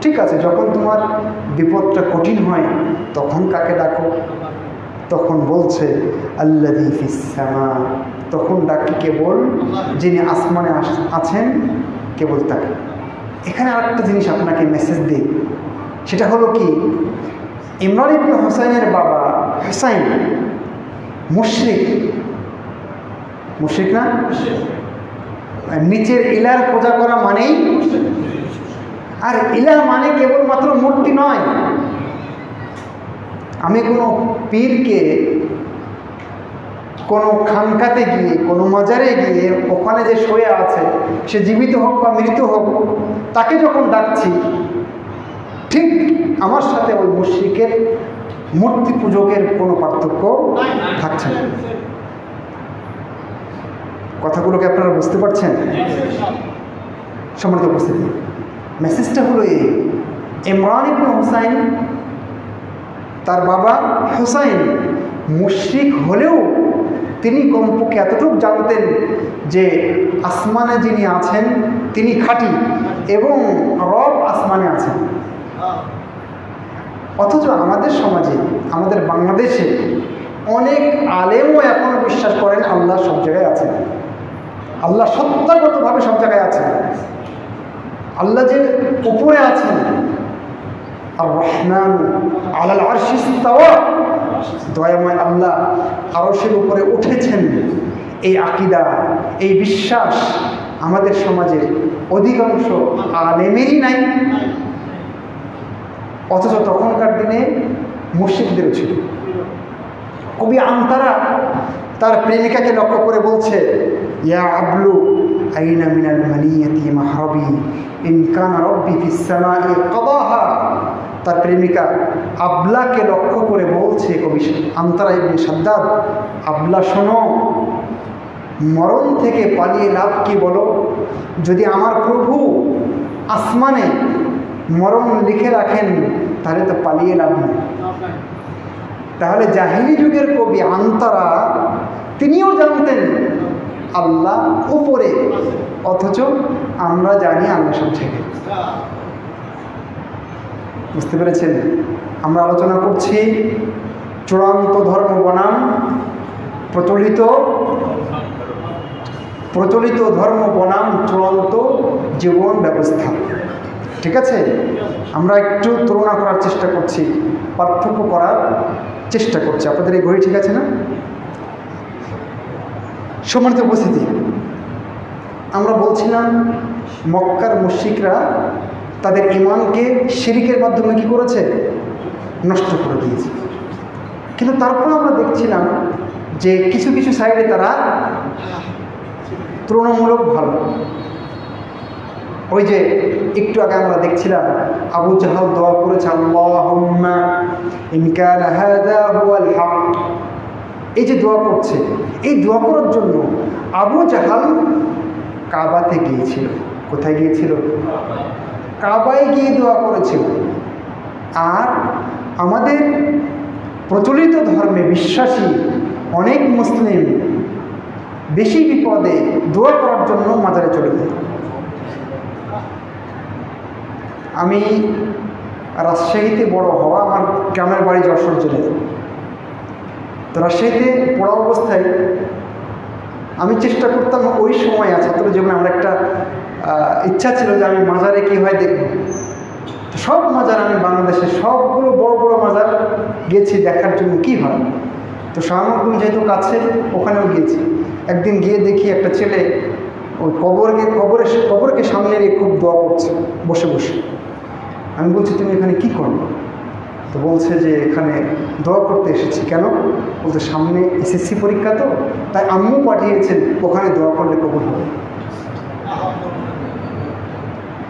ঠিক আছে, যখন তোমার বিপদটা কঠিন হয় তখন কাকে ডাকো? তখন বলছে আল্লাযী ফিস সামা, তখন ডাকি কেবল যিনি আসমানে আছেন, কেবল তাকে। এখানে আরেকটা জিনিস আপনাকে মেসেজ দিই, সেটা হলো কি, ইমরান ইবনে হুসাইনের বাবা হুসাইন মুশরিক না? নিচের ইলার পূজা করা মানেই, আর ইলাহ মানে কেবলমাত্র মূর্তি নয়। আমি কোনো পীরকে কোনো খানকাতে গিয়ে, কোনো মাজারে গিয়ে, ওখানে যে শুয়ে আছে সে জীবিত হোক বা মৃত হোক, তাকে যখন ডাকছি, ঠিক আমার সাথে ওই মুশরিকের মূর্তি পূজকের কোনো পার্থক্য থাকছে না। কথাগুলোকে আপনারা বুঝতে পারছেন? সম্মানিত উপস্থিতি, মেসেজটা হলো এই, ইমরান ইবনে হুসাইন, তার বাবা হুসাইন মুশরিক হলেও তিনি কমপক্ষে এতটুকু জানতেন যে আসমানে যিনি আছেন তিনি খাঁটি এবং রব আসমানে আছেন। অথচ আমাদের সমাজে, আমাদের বাংলাদেশে অনেক আলেমও এখনও বিশ্বাস করেন আল্লাহ সব জায়গায় আছেন, আল্লাহ সত্তাগতভাবে সব জায়গায় আছেন, আল্লাহ যে উপরে আছেন, আর রহমান আলাল আরশি ইস্তাওয়া, দয়াময় আল্লাহ আরশের উপরে উঠেছেন, এই আকীদা, এই বিশ্বাস আমাদের সমাজের অধিকাংশ আলেমেরই নাই। অথচ তখনকার দিনে মুশরিকদেরও ছিল। কবি আনতারা তার প্রেমিকাকে লক্ষ্য করে বলছে, ইয়া আবলু আইনা মিনাল মানিয়াতি মাহরাবি ইন কানা রাব্বি ফিস সামাই কাদাহা। তার প্রেমিকা আবলাকে লক্ষ্য করে বলছে কবি আনতারা ইবনে শাদ্দাদ, আবলা শোনো, মরণ থেকে পালিয়ে লাভ কি বলো? যদি আমার প্রভু আসমানে মরণ লিখে রাখেন, তাহলে তো পালিয়ে লাভ নেই। তাহলে জাহিলি যুগের কবি আন্তরা তিনিও জানতেন আল্লাহ উপরে, অথচ আমরা জানি আল্লাহ সব থেকে। বুঝতে পেরেছেন? আমরা আলোচনা করছি চূড়ান্ত ধর্ম বনাম প্রচলিত ধর্ম বনাম চূড়ান্ত জীবন ব্যবস্থা। ঠিক আছে, আমরা একটু তুলনা করার চেষ্টা করছি, পার্থক্য করার চেষ্টা করছি। আপনাদের এই ঘড়ি ঠিক আছে না? সম্মানিত উপস্থিতি, আমরা বলছিলাম মক্কার মুশরিকরা তাদের ঈমানকে শিরকের মাধ্যমে কি করেছে? নষ্ট করে দিয়েছে। কিন্তু তারপর আমরা দেখছিলাম যে কিছু কিছু সাইডে তারা তুলনামূলক ভালো। ওই যে একটু আগে আমরা দেখছিলাম আবু জাহাল দোয়া করেছে, আল্লাহুম্মা ইন কানা হাযা হুয়াল হক। এই যে দোয়া করছে, এই দোয়া করার জন্য আবু জাহাল কাবাতে গিয়েছিল। কোথায় গিয়েছিল? কাবায় গিয়ে দোয়া করেছিল। আর আমাদের প্রচলিত ধর্মে বিশ্বাসী অনেক মুসলিম বেশি বিপদে দোয়া করার জন্য মাজারে চলে যায়। আমি রাজশাহীতে বড় হওয়া, আমার গ্রামের বাড়ি যশোর জেলায়। তো রাজশাহীতে পড়া অবস্থায় আমি চেষ্টা করতাম, ওই সময় ছাত্র জীবনে আমার একটা ইচ্ছা ছিল যে আমি মাজারে কী হয় দেখব। তো সব মাজার, আমি বাংলাদেশের সবগুলো বড় বড় মাজার গিয়েছি দেখার জন্য কী হয়। তো শাহমুদ্দিন যেহেতু কাছে, ওখানেও গিয়েছি। একদিন গিয়ে দেখি একটা ছেলে ওই কবরকে সামনে রেখে খুব দোয়া করছে বসে বসে। আমি বলছি, তুমি এখানে কী করো? তো বলছে যে এখানে দোয়া করতে এসেছি। কেন? বলতে সামনে এসএসসি পরীক্ষা, তো তাই আম্মু পাঠিয়েছেন, ওখানে দোয়া করলে কবুল হবে।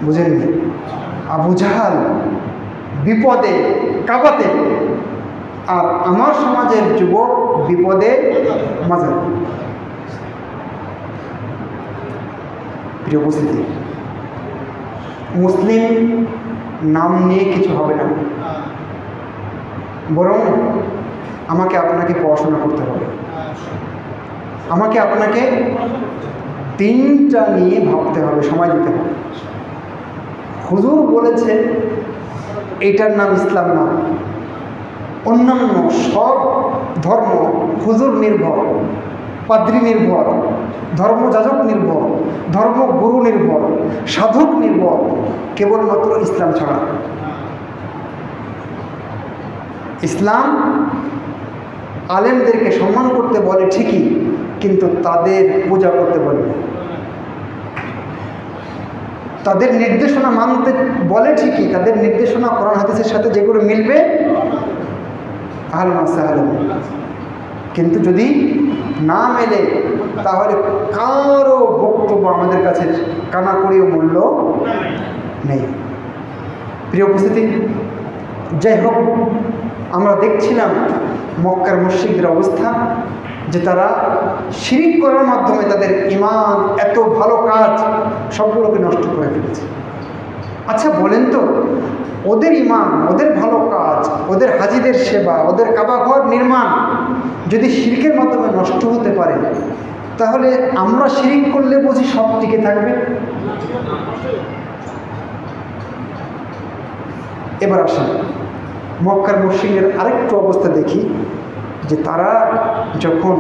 বুঝেননি? আবু জাহাল বিপদে কাবাতে, আর আমার সমাজের যুবক বিপদে মাজার। প্রিয় উপস্থিতি, মুসলিম নাম নিয়ে কিছু হবে না, বরং আমাকে আপনাকে পড়াশোনা করতে হবে। আমাকে আপনাকে তিনটা নিয়ে ভাবতে হবে, সময় দিতে হবে। হুজুর বলেছে এটার নাম ইসলাম না। অন্যান্য সব ধর্ম হুজুর নির্ভর, পাদ্রী নির্ভর, ধর্মযাজক নির্ভর, ধর্মগুরু নির্ভর, সাধক নির্ভর, কেবলমাত্র ইসলাম ছাড়া। ইসলাম আলেমদেরকে সম্মান করতে বলে ঠিকই, কিন্তু তাদের পূজা করতে বলে না। তাদের নির্দেশনা মানতে বলে ঠিকই, তাদের নির্দেশনা কোরআন হাদিসের সাথে যেগুলো মিলবে আহলান ওয়া সাহলান, কিন্তু যদি না মেলে তাহলে কারো বক্তব্য আমাদের কাছে কানাকড়িও মূল্য নেই। প্রিয় উপস্থিতি, যাই হোক, আমরা দেখছিলাম মক্কার মুশরিকদের অবস্থা, যে তারা শিরিক করার মাধ্যমে তাদের ঈমান, এত ভালো কাজ সবগুলোকে নষ্ট করে ফেলেছে। আচ্ছা বলেন তো, ওদের ঈমান, ওদের ভালো কাজ, ওদের হাজিদের সেবা, ওদের কাবাঘর নির্মাণ যদি শিরকের মাধ্যমে নষ্ট হতে পারে, তাহলে আমরা শিরিক করলে বুঝি সব টিকে থাকবে? এবার আসেন মক্কার মুশরিকদের আরেকটু অবস্থা দেখি, যে তারা যখন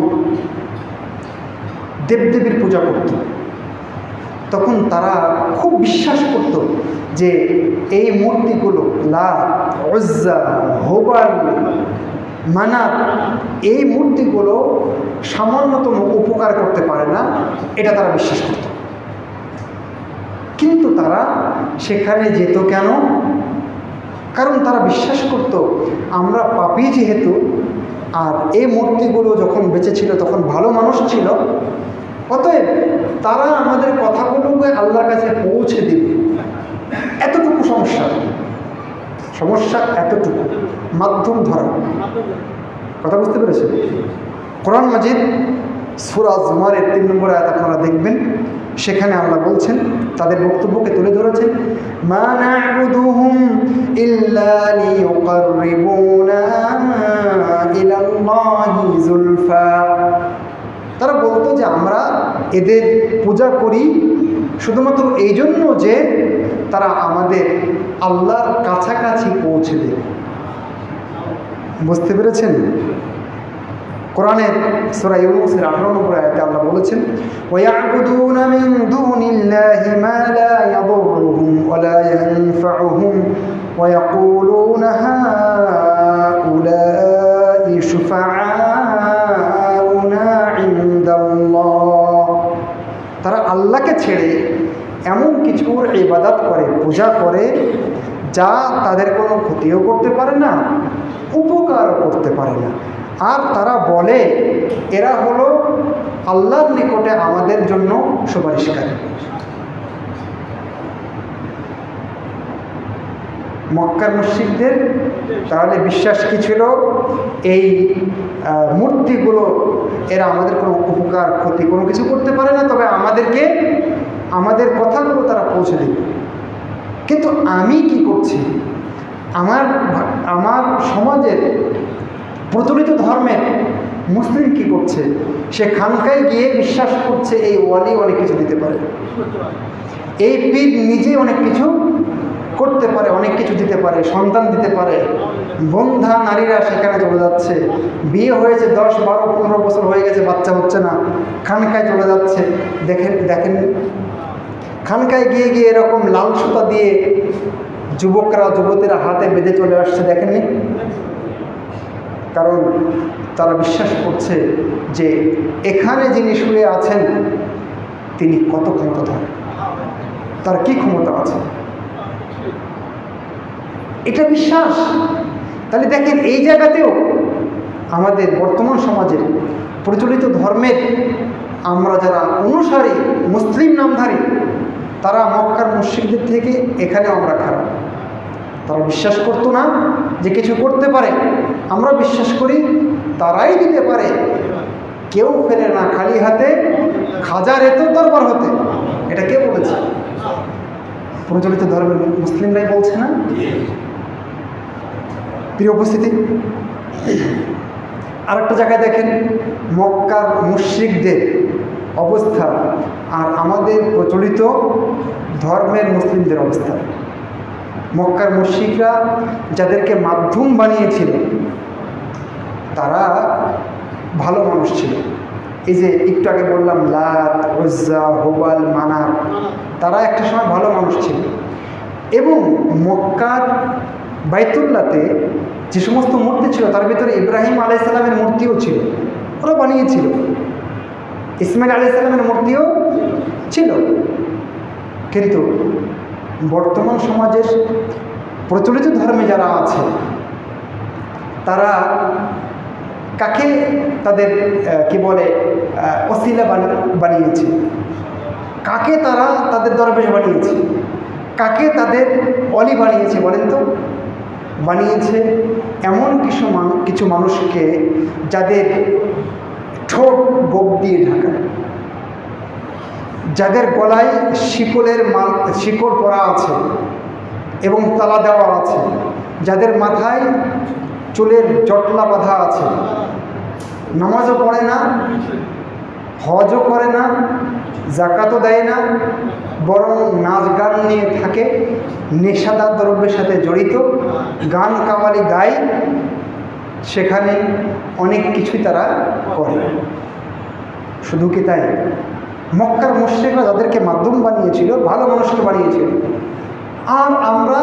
দেবদেবীর পূজা করত, তখন তারা খুব বিশ্বাস করত যে এই মূর্তিগুলো লাত, উজ্জা, হুবাল, মানাত, এই মূর্তিগুলো সামান্যতম উপকার করতে পারে না, এটা তারা বিশ্বাস করত। কিন্তু তারা সেখানে যেত কেন? কারণ তারা বিশ্বাস করত আমরা পাপী যেহেতু, আর এই মূর্তিগুলো যখন বেঁচে ছিল তখন ভালো মানুষ ছিল, অতএব তারা আমাদের কথাগুলোকে আল্লাহর কাছে পৌঁছে দিবে। এতটুকু সমস্যা এতটুকু, মাধ্যম ধরা। কথা বুঝতে পেরেছেন? কোরআন মাজিদ সূরা জুমারের 3 নম্বর আয়াত আপনারা দেখবেন, সেখানে আল্লাহ বলছেন, তাদের বক্তব্যকে তুলে ধরেছেন, মা না'বুদুহুম ইল্লা লিয়ুকাররিবুনা ইলাল্লাহি যুলফা। তারা বলতো যে আমরা এদের পূজা করি শুধুমাত্র এই জন্য যে তারা আমাদের আল্লাহর কাছাকাছি পৌঁছে দেবে। বুঝতে পেরেছেন? কোরআনের সূরা ইউনূসের 18 নম্বর আয়াতে আল্লাহ বলেছেন, ওয়ায়াবুদুনা মিন দুনিল্লাহি মা লা ইয়াদুররুহুম ওয়া লা ইয়ানফাউহুম ওয়া ইয়াকুলুনা হাউলাই শুফাআউনা ইনদাল্লাহ। তারা আল্লাহকে ছেড়ে এমন কিছুর ইবাদত করে, পূজা করে, যা তাদের কোনো ক্ষতিও করতে পারে না, উপকার করতে পারে না। আর তারা বলে এরা হলো আল্লাহর নিকটে আমাদের জন্য সুপারিশকারী। মক্কার মুশরিকদের তাহলে বিশ্বাস কি ছিল? এই মূর্তিগুলো এরা আমাদের কোনো উপকার ক্ষতি কোনো কিছু করতে পারে না, তবে আমাদেরকে আমাদের কথাগুলো তারা পৌঁছে দেবে। কিন্তু আমি কি করছি? আমার সমাজের প্রচলিত ধর্মের মুসলিম কি করছে? সে খানকায় গিয়ে বিশ্বাস করছে এই ওয়ালি অনেক কিছু দিতে পারে, এই পীর নিজেই অনেক কিছু করতে পারে, অনেক কিছু দিতে পারে, সন্তান দিতে পারে। বন্ধা নারীরা সেখানে চলে যাচ্ছে, বিয়ে হয়েছে 10, 12, 15 বছর হয়ে গেছে, বাচ্চা হচ্ছে না, খানকায় চলে যাচ্ছে। দেখেন খানকায় গিয়ে গিয়ে এরকম লাল সুতা দিয়ে যুবকরা যুবতীরা হাতে বেঁধে চলে আসছে, দেখেননি? কারণ তারা বিশ্বাস করছে যে এখানে যিনি শুয়ে আছেন তিনি কত ক্ষমতাধর, তার কি ক্ষমতা আছে, এটা বিশ্বাস। তাহলে দেখেন এই জায়গাতেও আমাদের বর্তমান সমাজের প্রচলিত ধর্মের আমরা যারা অনুসারী, মুসলিম নামধারী, তারা মক্কার মুশরিকদের থেকে এখানে আমরা খারাপ। তারা বিশ্বাস করতো না যে কিছু করতে পারে, আমরা বিশ্বাস করি তারাই দিতে পারে, কেউ ফেরে না খালি হাতে, খাজার এত দরবার হতে। এটা কে বলেছে? প্রচলিত ধর্মের মুসলিমরাই বলছে না? প্রিয় উপস্থিতি, আরেকটা জায়গায় দেখেন মক্কার মুশরিকদের অবস্থা আর আমাদের প্রচলিত ধর্মের মুসলিমদের অবস্থা। মক্কার মুশরিকরা যাদেরকে মাধ্যম বানিয়েছিল তারা ভালো মানুষ ছিল। এই যে একটু আগে বললাম লাত, উজ্জা, হুবাল, মানাত, তারা একটা সময় ভালো মানুষ ছিল। এবং মক্কার বাইতুল্লাতে যে সমস্ত মূর্তি ছিল তার ভিতরে ইব্রাহিম আলাইহিস সালামের মূর্তিও ছিল, ওরা বানিয়েছিল। ইসমাইল আলাইহিস সালামের মূর্তিও ছিল। কিন্তু বর্তমান সমাজের প্রচলিত ধর্মে যারা আছে তারা কাকে তাদের কি বলে ওসিলা বানিয়েছে, কাকে তারা তাদের দরবেশ বানিয়েছে, কাকে তাদের অলি বানিয়েছে বলেন তো? বানিয়েছে এমন কিছু মানুষকে যাদের ঠোঁট গোপ দিয়ে ঢাকা, যাদের গলায় শিকল পরা আছে এবং তালা দেওয়া আছে, যাদের মাথায় চুলের জটলা বাঁধা আছে, নামাজও পড়ে না, হজও করে না, জাকাতও দেয় না, বরং নাচ গান নিয়ে থাকে, নেশাদার দ্রব্যের সাথে জড়িত, গান কাওয়ালি গায়, সেখানে অনেক কিছুই তারা করে। শুধু কি তাই? মক্কার মুশরিকরা যাদেরকে মাধ্যম বানিয়েছিল, ভালো মানুষকে বানিয়েছিল, আর আমরা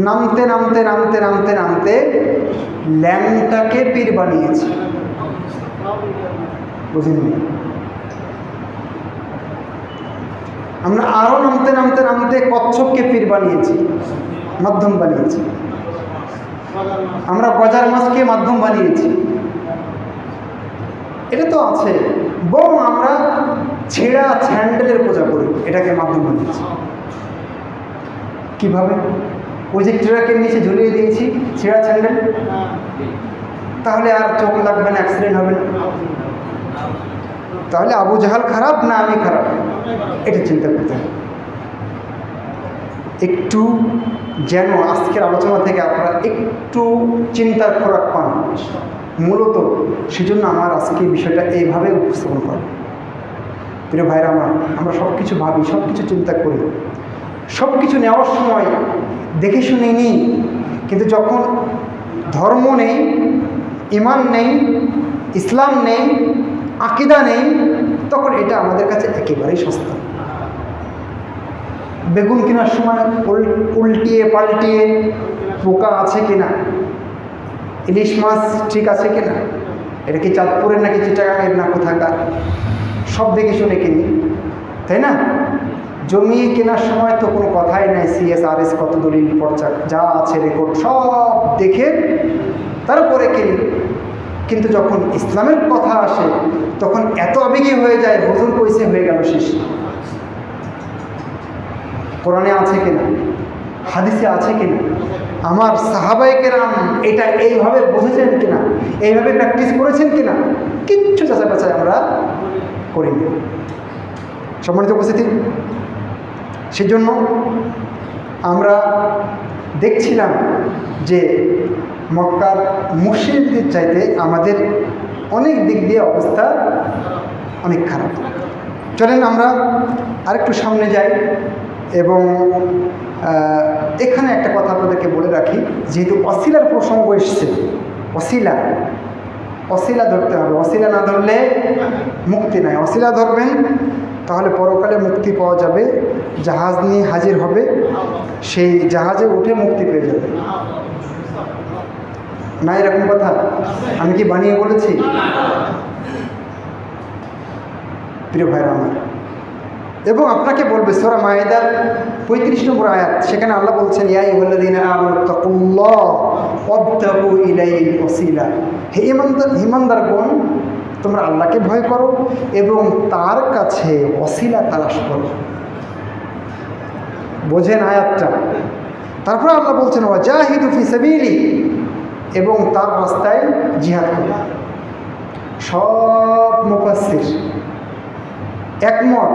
নামতে নামতে নামতে নামতে নামতে ল্যাংটাকে পীর বানিয়েছি। বুঝিনি? আমরা আরও নামতে নামতে নামতে কচ্ছপকে পীর বানিয়েছি, মাধ্যম বানিয়েছি। আমরা গজার মাছকে মাধ্যম বানিয়েছি। এটা তো আছে। বরং আমরা ছেঁড়া স্যান্ডেলের পূজা করি, এটাকে মাধ্যম বানিয়েছি। কিভাবে? ওই যে ট্রাকের নিচে ঝুলিয়ে দিয়েছি ছেঁড়া স্যান্ডেল, তাহলে আর চোখ লাগবে না, অ্যাক্সিডেন্ট হবে না। তাহলে আবু জাহাল খারাপ না আমি খারাপ, এটা চিন্তা করতে হবে। একটু যেন আজকের আলোচনা থেকে আপনারা একটু চিন্তার খোরাক পান, মূলত সেজন্য আমার আজকে বিষয়টা এইভাবে উপস্থাপন করা। প্রিয় ভাইরা আমরা সব কিছু ভাবি, সব কিছু চিন্তা করি, সব কিছু নেওয়ার সময় দেখে শুনে নিই, কিন্তু যখন ধর্ম নেই, ইমান নেই, ইসলাম নেই, আকিদা নেই, তখন এটা আমাদের কাছে একেবারেই সস্তা। বেগুন কেনার সময় উল্টিয়ে পাল্টিয়ে পোকা আছে কিনা, ইলিশ মাছ ঠিক আছে কিনা, এটা কি চাঁদপুরের নাকি চিটাগাঙের না কোথাকার, সব দেখে শুনে কিনি, তাই না? জমি কেনার সময় তো কোনো কথাই নাই, CSRS কত দলিল পর্চা যা আছে রেকর্ড সব দেখে তারপরে কিনি। কিন্তু যখন ইসলামের কথা আসে তখন এত আবেগী হয়ে যায়, হুজুর কইছে হয়ে গেল শেষ। কোরআনে আছে কিনা, হাদিসে আছে কিনা, আমার সাহাবায়ে কেরাম এটা এইভাবে বুঝেছেন কিনা, এইভাবে প্র্যাকটিস করেছেন কিনা, কিচ্ছু যাচাই বাছাই আমরা করিনি। সম্মানিত উপস্থিতি, সেজন্য আমরা দেখছিলাম যে মক্কার মুশরিকদের চাইতে আমাদের অনেক দিক দিয়ে অবস্থা অনেক খারাপ। চলেন আমরা আরেকটু সামনে যাই এবং এখানে একটা কথা আপনাদেরকে বলে রাখি, যেহেতু অসিলার প্রসঙ্গ এসছে, অসিলা ধরতে হবে, অসিলা না ধরলে মুক্তি নাই। অসিলা ধরবেন তাহলে পরকালে মুক্তি পাওয়া যাবে, জাহাজ নিয়ে হাজির হবে, সেই জাহাজে উঠে মুক্তি পেয়ে যাবে না, এরকম কথা আমি কি বানিয়ে বলেছি? প্রিয় ভাইরা আমার, এবং আপনাকে বলবে সূরা মায়েদার 35 নম্বর আয়াত, সেখানে আল্লাহ বলছেন ইয়া আইয়ুহাল্লাযীনা আমানু তাকুল্লাহ ওয়াবতাগু ইলাইহিল ওয়াসিলা, হে ঈমানদারগণ তোমরা আল্লাহকে ভয় করো এবং তার কাছে ওসিলা তালাশ করো। বোঝেন আয়াতটা? তারপর আল্লাহ বলছেন ওয়াজাহিদু ফি সাবিলি, এবং তার রাস্তায় জিহাদ করো। সব মুফাসসির একমত,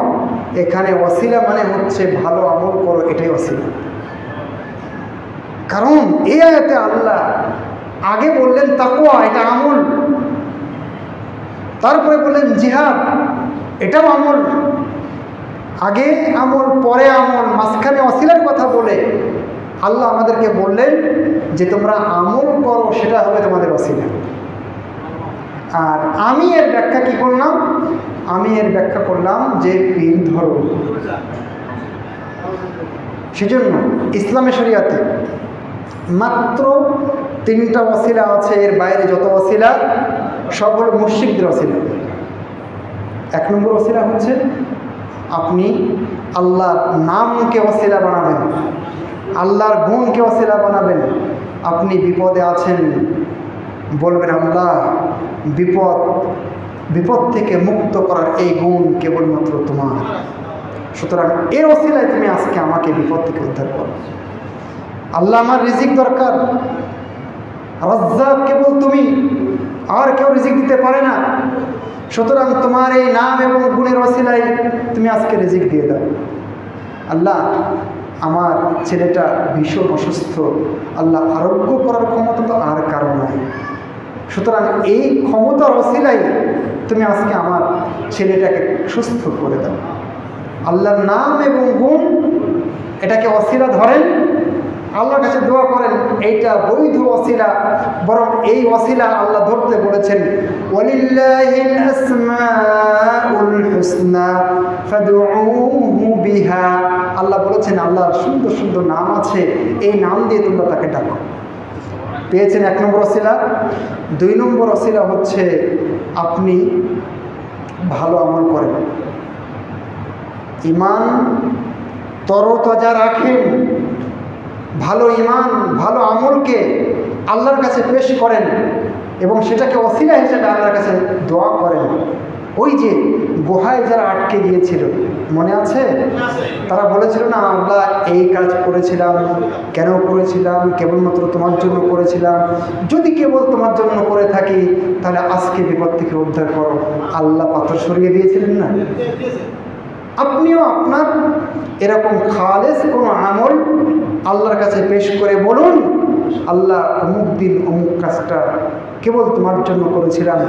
এখানে ওসিলা মানে হচ্ছে ভালো আমল করো, এটাই ওসিলা। কারণ এই আয়াতে আল্লাহ আগে বললেন তাকওয়া, এটা আমল, তারপরে বললেন জিহাদ, এটাও আমল। আগে আমল পরে আমল, মাঝখানে ওসিলার কথা বলে আল্লাহ আমাদেরকে বললেন যে তোমরা আমল করো, সেটা হবে তোমাদের ওসিলা। আর আমি এর ব্যাখ্যা কি করলাম? আমি এর ব্যাখ্যা করলাম যে পীর ধরো। সেজন্য ইসলামী শরিয়াতে মাত্র 3টা ওসিলা আছে, এর বাইরে যত ওসিলা সব হলো মুশরিকদের ওসিলা। 1 নম্বর ওসিলা হচ্ছে আপনি আল্লাহর নামকে ওসিলা বানাবেন, আল্লাহর গুণকে ওসিলা বানাবেন। আপনি বিপদে আছেন, বলবেন আল্লাহ বিপদ থেকে মুক্ত করার এই গুণ কেবলমাত্র তোমার, সুতরাং এর ওসিলায় তুমি আজকে আমাকে বিপদ থেকে উদ্ধার করো। আল্লাহ আমার রিজিক দরকার, রাজ্জাক কেবল তুমি, আর কেউ রিজিক দিতে পারে না, সুতরাং তোমার এই নাম এবং গুণের ওসিলায় তুমি আজকে রিজিক দিয়ে দাও। আল্লাহ আমার ছেলেটা ভীষণ অসুস্থ, আল্লাহ আরোগ্য করার ক্ষমতা তো আর কারণ নাই, সুতরাং এই ক্ষমতার ওসিলায় তুমি আজকে আমার ছেলেটাকে সুস্থ করে দাও। আল্লাহর নাম এবং গুণ এটাকে ওসিলা ধরেন, আল্লাহর কাছে দোয়া করেন, এইটা বৈধ ওসিলা। বরং এই ওসিলা আল্লাহ ধরতে বলেছেন ওয়ালিল্লাহিল আসমাউল হুসনা ফাদউহু বিহা। আল্লাহ বলেছেন আল্লাহর সুন্দর সুন্দর নাম আছে, এই নাম দিয়ে তোমরা তাকে ডাকো। পেয়েছেন 1 নম্বর ওসিলা। 2 নম্বর ওসিলা হচ্ছে আপনি ভালো আমল করেন, ঈমান তরতাজা রাখেন, ভালো ঈমান ভালো আমলকে আল্লাহর কাছে পেশ করেন এবং সেটাকে ওসিলা হিসেবে আল্লাহর কাছে দোয়া করেন। ওই যে গুহায় যারা আটকে গিয়েছিল, মনে আছে? তারা বলেছিল না, আমরা এই কাজ করেছিলাম, কেন করেছিলাম? কেবলমাত্র তোমার জন্য করেছিলাম। যদি কেবল তোমার জন্য করে থাকি তাহলে আজকে বিপদ থেকে উদ্ধার করো। আল্লাহ পাথর সরিয়ে দিয়েছিলেন না? আপনিও আপনার এরকম খালেস কোনো আমল আল্লাহর কাছে পেশ করে বলুন, আল্লাহ অমুক দিন অমুক কাজটা কেবল তোমার জন্য করেছিলাম,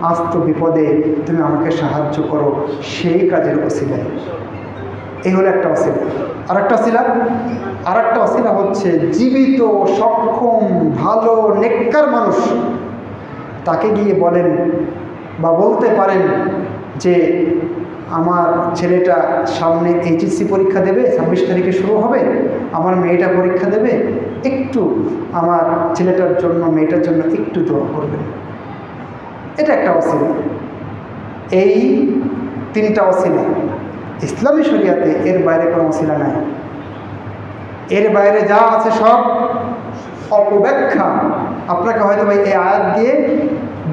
আজ তো বিপদে, তুমি আমাকে সাহায্য করো, সেই কাজের ওসিলায়। এই হলো একটা ওসিলা। আর একটা ওসিলা হচ্ছে জীবিত, সক্ষম, ভালো, নেককার মানুষ, তাকে গিয়ে বলেন বা বলতে পারেন যে আমার ছেলেটা সামনে এইচএসসি পরীক্ষা দেবে, 26 তারিখে শুরু হবে, আমার মেয়েটা পরীক্ষা দেবে, একটু আমার ছেলেটার জন্য মেয়েটার জন্য একটু দোয়া করবেন। এটা একটা ওসিলা। এই 3টা ওসিলা ইসলামী শরিয়াতে, এর বাইরে কোনো ওসিলা নাই। এর বাইরে যা আছে সব অপব্যাখ্যা। আপনাকে হয়তো ভাই এই আয়াত দিয়ে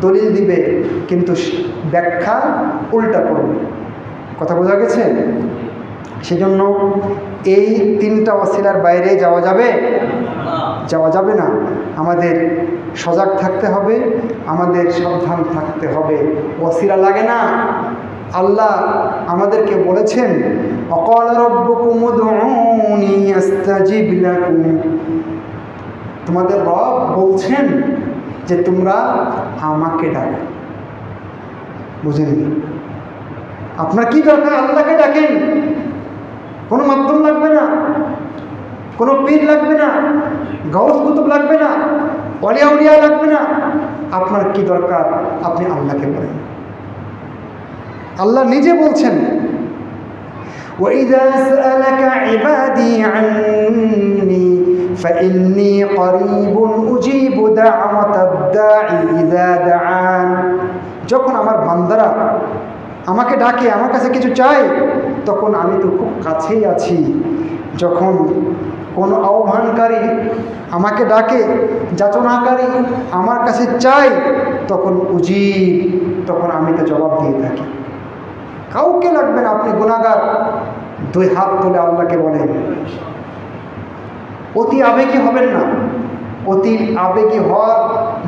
দলিল দিবে, কিন্তু ব্যাখ্যা উল্টা করবে। কথা বোঝা গেছে? সেজন্য এই 3টা ওসিলার বাইরে যাওয়া যাবে না। আমাদের সজাগ থাকতে হবে, আমাদের সাবধান থাকতে হবে। ওসিলা লাগে না। আল্লাহ আমাদেরকে বলেছেন, ওয়াকালা রাব্বুকুম উদউনি আস্তাজিব লাকুম। তোমাদের রব বলছেন যে তোমরা আমাকে ডাকো। বুঝেন? আপনার কি দরকার? আল্লাহকে ডাকেন। কোনো মাধ্যম লাগবে না, কোনো পীর লাগবে না, গাউস কুতুব লাগবে না, ওলিয়া উলিয়া লাগবে না। আপনার কি দরকার? আপনি আল্লাহকে বলেন। আল্লাহ নিজে বলছেন, وَإِذَا سَأَلَكَ عِبَادِي عَنِّي فَإِنِّي قَرِيبٌ أُجِيبُ دَعْوَةَ الدَّاعِ إِذَا دَعَانِ। যখন আমার বান্দারা আমাকে ডাকে, আমার কাছে কিছু চায়, তখন আমি তো খুব কাছেই আছি। যখন কোনো আহ্বানকারী আমাকে ডাকে, যাচনাকারী আমার কাছে চায়, তখন তখন আমি তো জবাব দিয়ে থাকি। কাউকে লাগবে না। আপনি গুনাহগার, 2 হাত তুলে আল্লাহকে বলেন। অতি আবেগী হবেন না। অতি আবেগী হওয়ার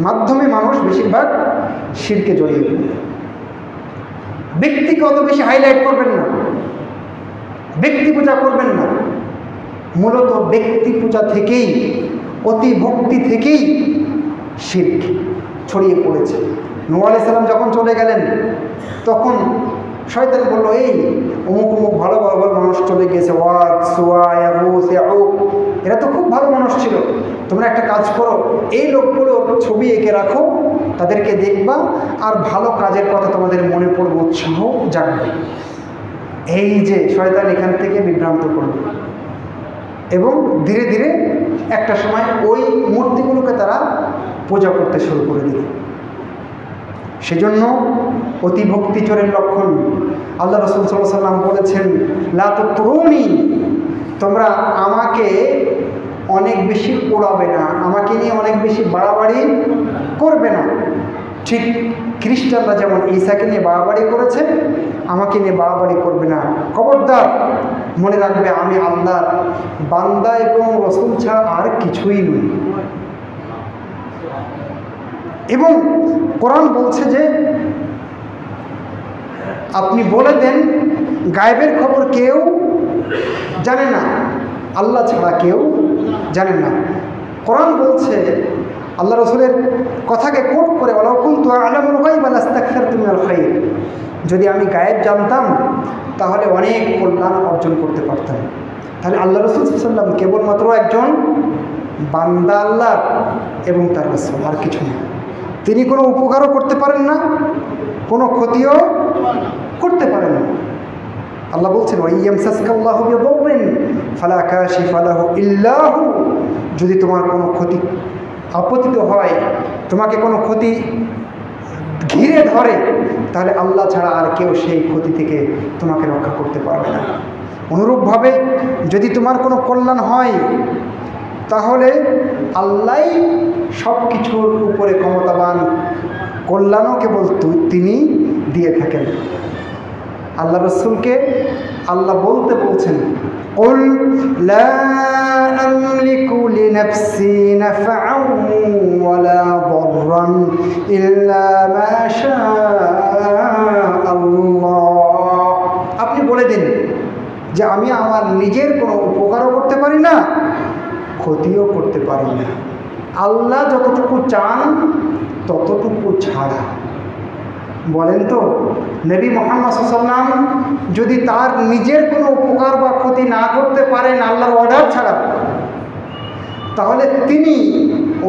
মাধ্যমে মানুষ বেশিরভাগ শিরকে জড়িয়ে পড়ে। ব্যক্তিকে অত বেশি হাইলাইট করবেন না, ব্যক্তি পূজা করবেন না। মূলত ব্যক্তি পূজা থেকেই, অতি ভক্তি থেকেই শিরক ছড়িয়ে পড়েছে। নূহ আলাইহিস সালাম যখন চলে গেলেন, তখন শয়তান বলল, এই অমুক অমুক ভালো ভালো মানুষ চলে গেছে, ওয়াদ, সুয়া, ইয়াগুস, ইয়াউক, এরা তো খুব ভালো মানুষ ছিল। তোমরা একটা কাজ করো, এই লোকগুলোর ছবি এঁকে রাখো, তাদেরকে দেখবা, আর ভালো কাজের কথা তোমাদের মনে পড়বে, উৎসাহ জাগবে। এই যে শয়তান এখান থেকে বিভ্রান্ত করবে, এবং ধীরে ধীরে একটা সময় ওই মূর্তিগুলোকে তারা পূজা করতে শুরু করে দিল। সেজন্য অতিভক্তি চোরের লক্ষণ। আল্লাহ রাসূল সাল্লাল্লাহু আলাইহি ওয়াসাল্লাম বলেছেন, লা তুতরুনি, তোমরা আমাকে অনেক বেশি পোড়াবে না, আমাকে নিয়ে অনেক বেশি বাড়াবাড়ি করবে না। ঠিক খ্রিস্টানরা যেমন ঈসাকে নিয়ে বাড়াবাড়ি করেছে, আমাকে নিয়ে বাড়াবাড়ি করবে না। খবরদার, মনে রাখবে আমি আল্লাহর বান্দা এবং রাসূল ছাড়া আর কিছুই নই। এবং কোরআন বলছে যে আপনি বলে দেন, গায়েবের খবর কেউ জানে না, আল্লাহ ছাড়া কেউ জানে না। কোরআন বলছে, আল্লাহ রসুলের কথাকে কোট করে, ওয়ালাউ কুনতু আ'লামুল গায়বা লাস্তাকসারতু মিনাল খায়র, যদি আমি গায়েব জানতাম তাহলে অনেক কল্যাণ অর্জন করতে পারতাম। তাহলে আল্লাহ রসুল সাল্লাল্লাহু আলাইহি ওয়াসাল্লাম কেবলমাত্র একজন বান্দা আল্লাহ এবং তার রাসূল, আর কিছু না। তিনি কোনো উপকারও করতে পারেন না, কোনো ক্ষতিও করতে পারেন না। আল্লাহ বলছেন, ওয়াইয়ামসাসকাল্লাহু বিদুররিন ফালা কাশিফা লাহু ইল্লা হু, যদি তোমার কোনো ক্ষতি আপতিত হয়, তোমাকে কোনো ক্ষতি ঘিরে ধরে, তাহলে আল্লাহ ছাড়া আর কেউ সেই ক্ষতি থেকে তোমাকে রক্ষা করতে পারবে না। অনুরূপভাবে যদি তোমার কোনো কল্যাণ হয়, তাহলে আল্লাহই সব কিছুর উপরে ক্ষমতাবান, কল্যাণও কেবল তিনি দিয়ে থাকেন। আল্লাহ রসুলকে আল্লাহ বলছেন, قل لا أملك لنفسي نفعا ولا ضرا إلا ما شاء الله। আপনি বলে দিন যে আমি আমার নিজের কোনো উপকারও করতে পারি না, ক্ষতিও করতে পারি না, আল্লাহ যতটুকু চান ততটুকু ছাড়া। বলেন তো, নবী মুহাম্মদ সাল্লাল্লাহু আলাইহি ওয়াসাল্লাম যদি তার নিজের কোনো উপকার বা ক্ষতি না করতে পারেন আল্লাহর অর্ডার ছাড়া, তাহলে তিনি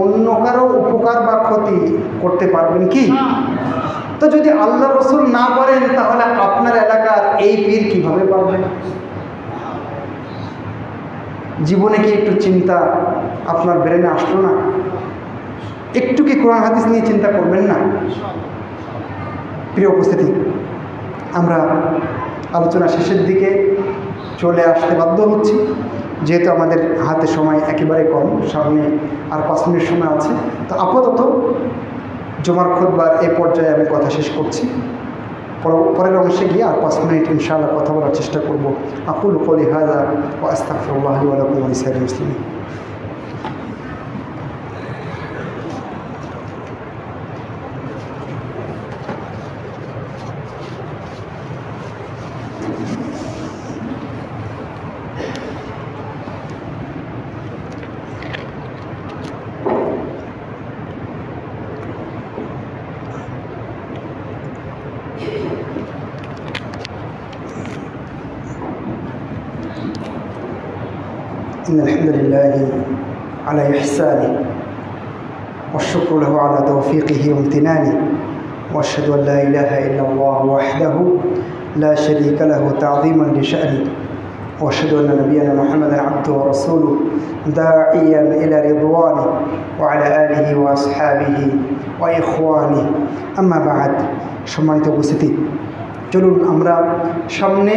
অন্য কারো উপকার বা ক্ষতি করতে পারবেন কি? তো যদি আল্লাহ রসুল না পারেন তাহলে আপনার এলাকার এই পীর কিভাবে পারবেন? জীবনে কি একটু চিন্তা আপনার ব্রেনে আসলো না? একটু কি কোরআন হাদিস নিয়ে চিন্তা করবেন না? প্রিয় উপস্থিতি, আমরা আলোচনা শেষের দিকে চলে আসতে বাধ্য হচ্ছি, যেহেতু আমাদের হাতে সময় একেবারে কম, সামনে আর 5 মিনিট সময় আছে। তো আপাতত জুমার খুতবার এই পর্যায়ে আমি কথা শেষ করছি। পরের অংশে গিয়ে আর 5 মিনিট ইনশাআল্লাহ কথা বলার চেষ্টা করব। আকুলু কওলি হাযা ওয়া আস্তাগফিরুল্লাহ লি ওয়া লাকুম ওয়া লিসাইরিল মুসলিমিন। إن الحمد لله على إحسانه والشكر له على توفيقه وامتنانه وأشهد أن لا إله إلا الله وحده لا شريك له تعظيما لشأنه وأشهد أن نبينا محمدا عبده ورسوله داعيا إلى رضوانه وعلى آله وأصحابه وإخوانه أما بعد। সম্মানিত উপস্থিতি, চলুন আমরা সামনে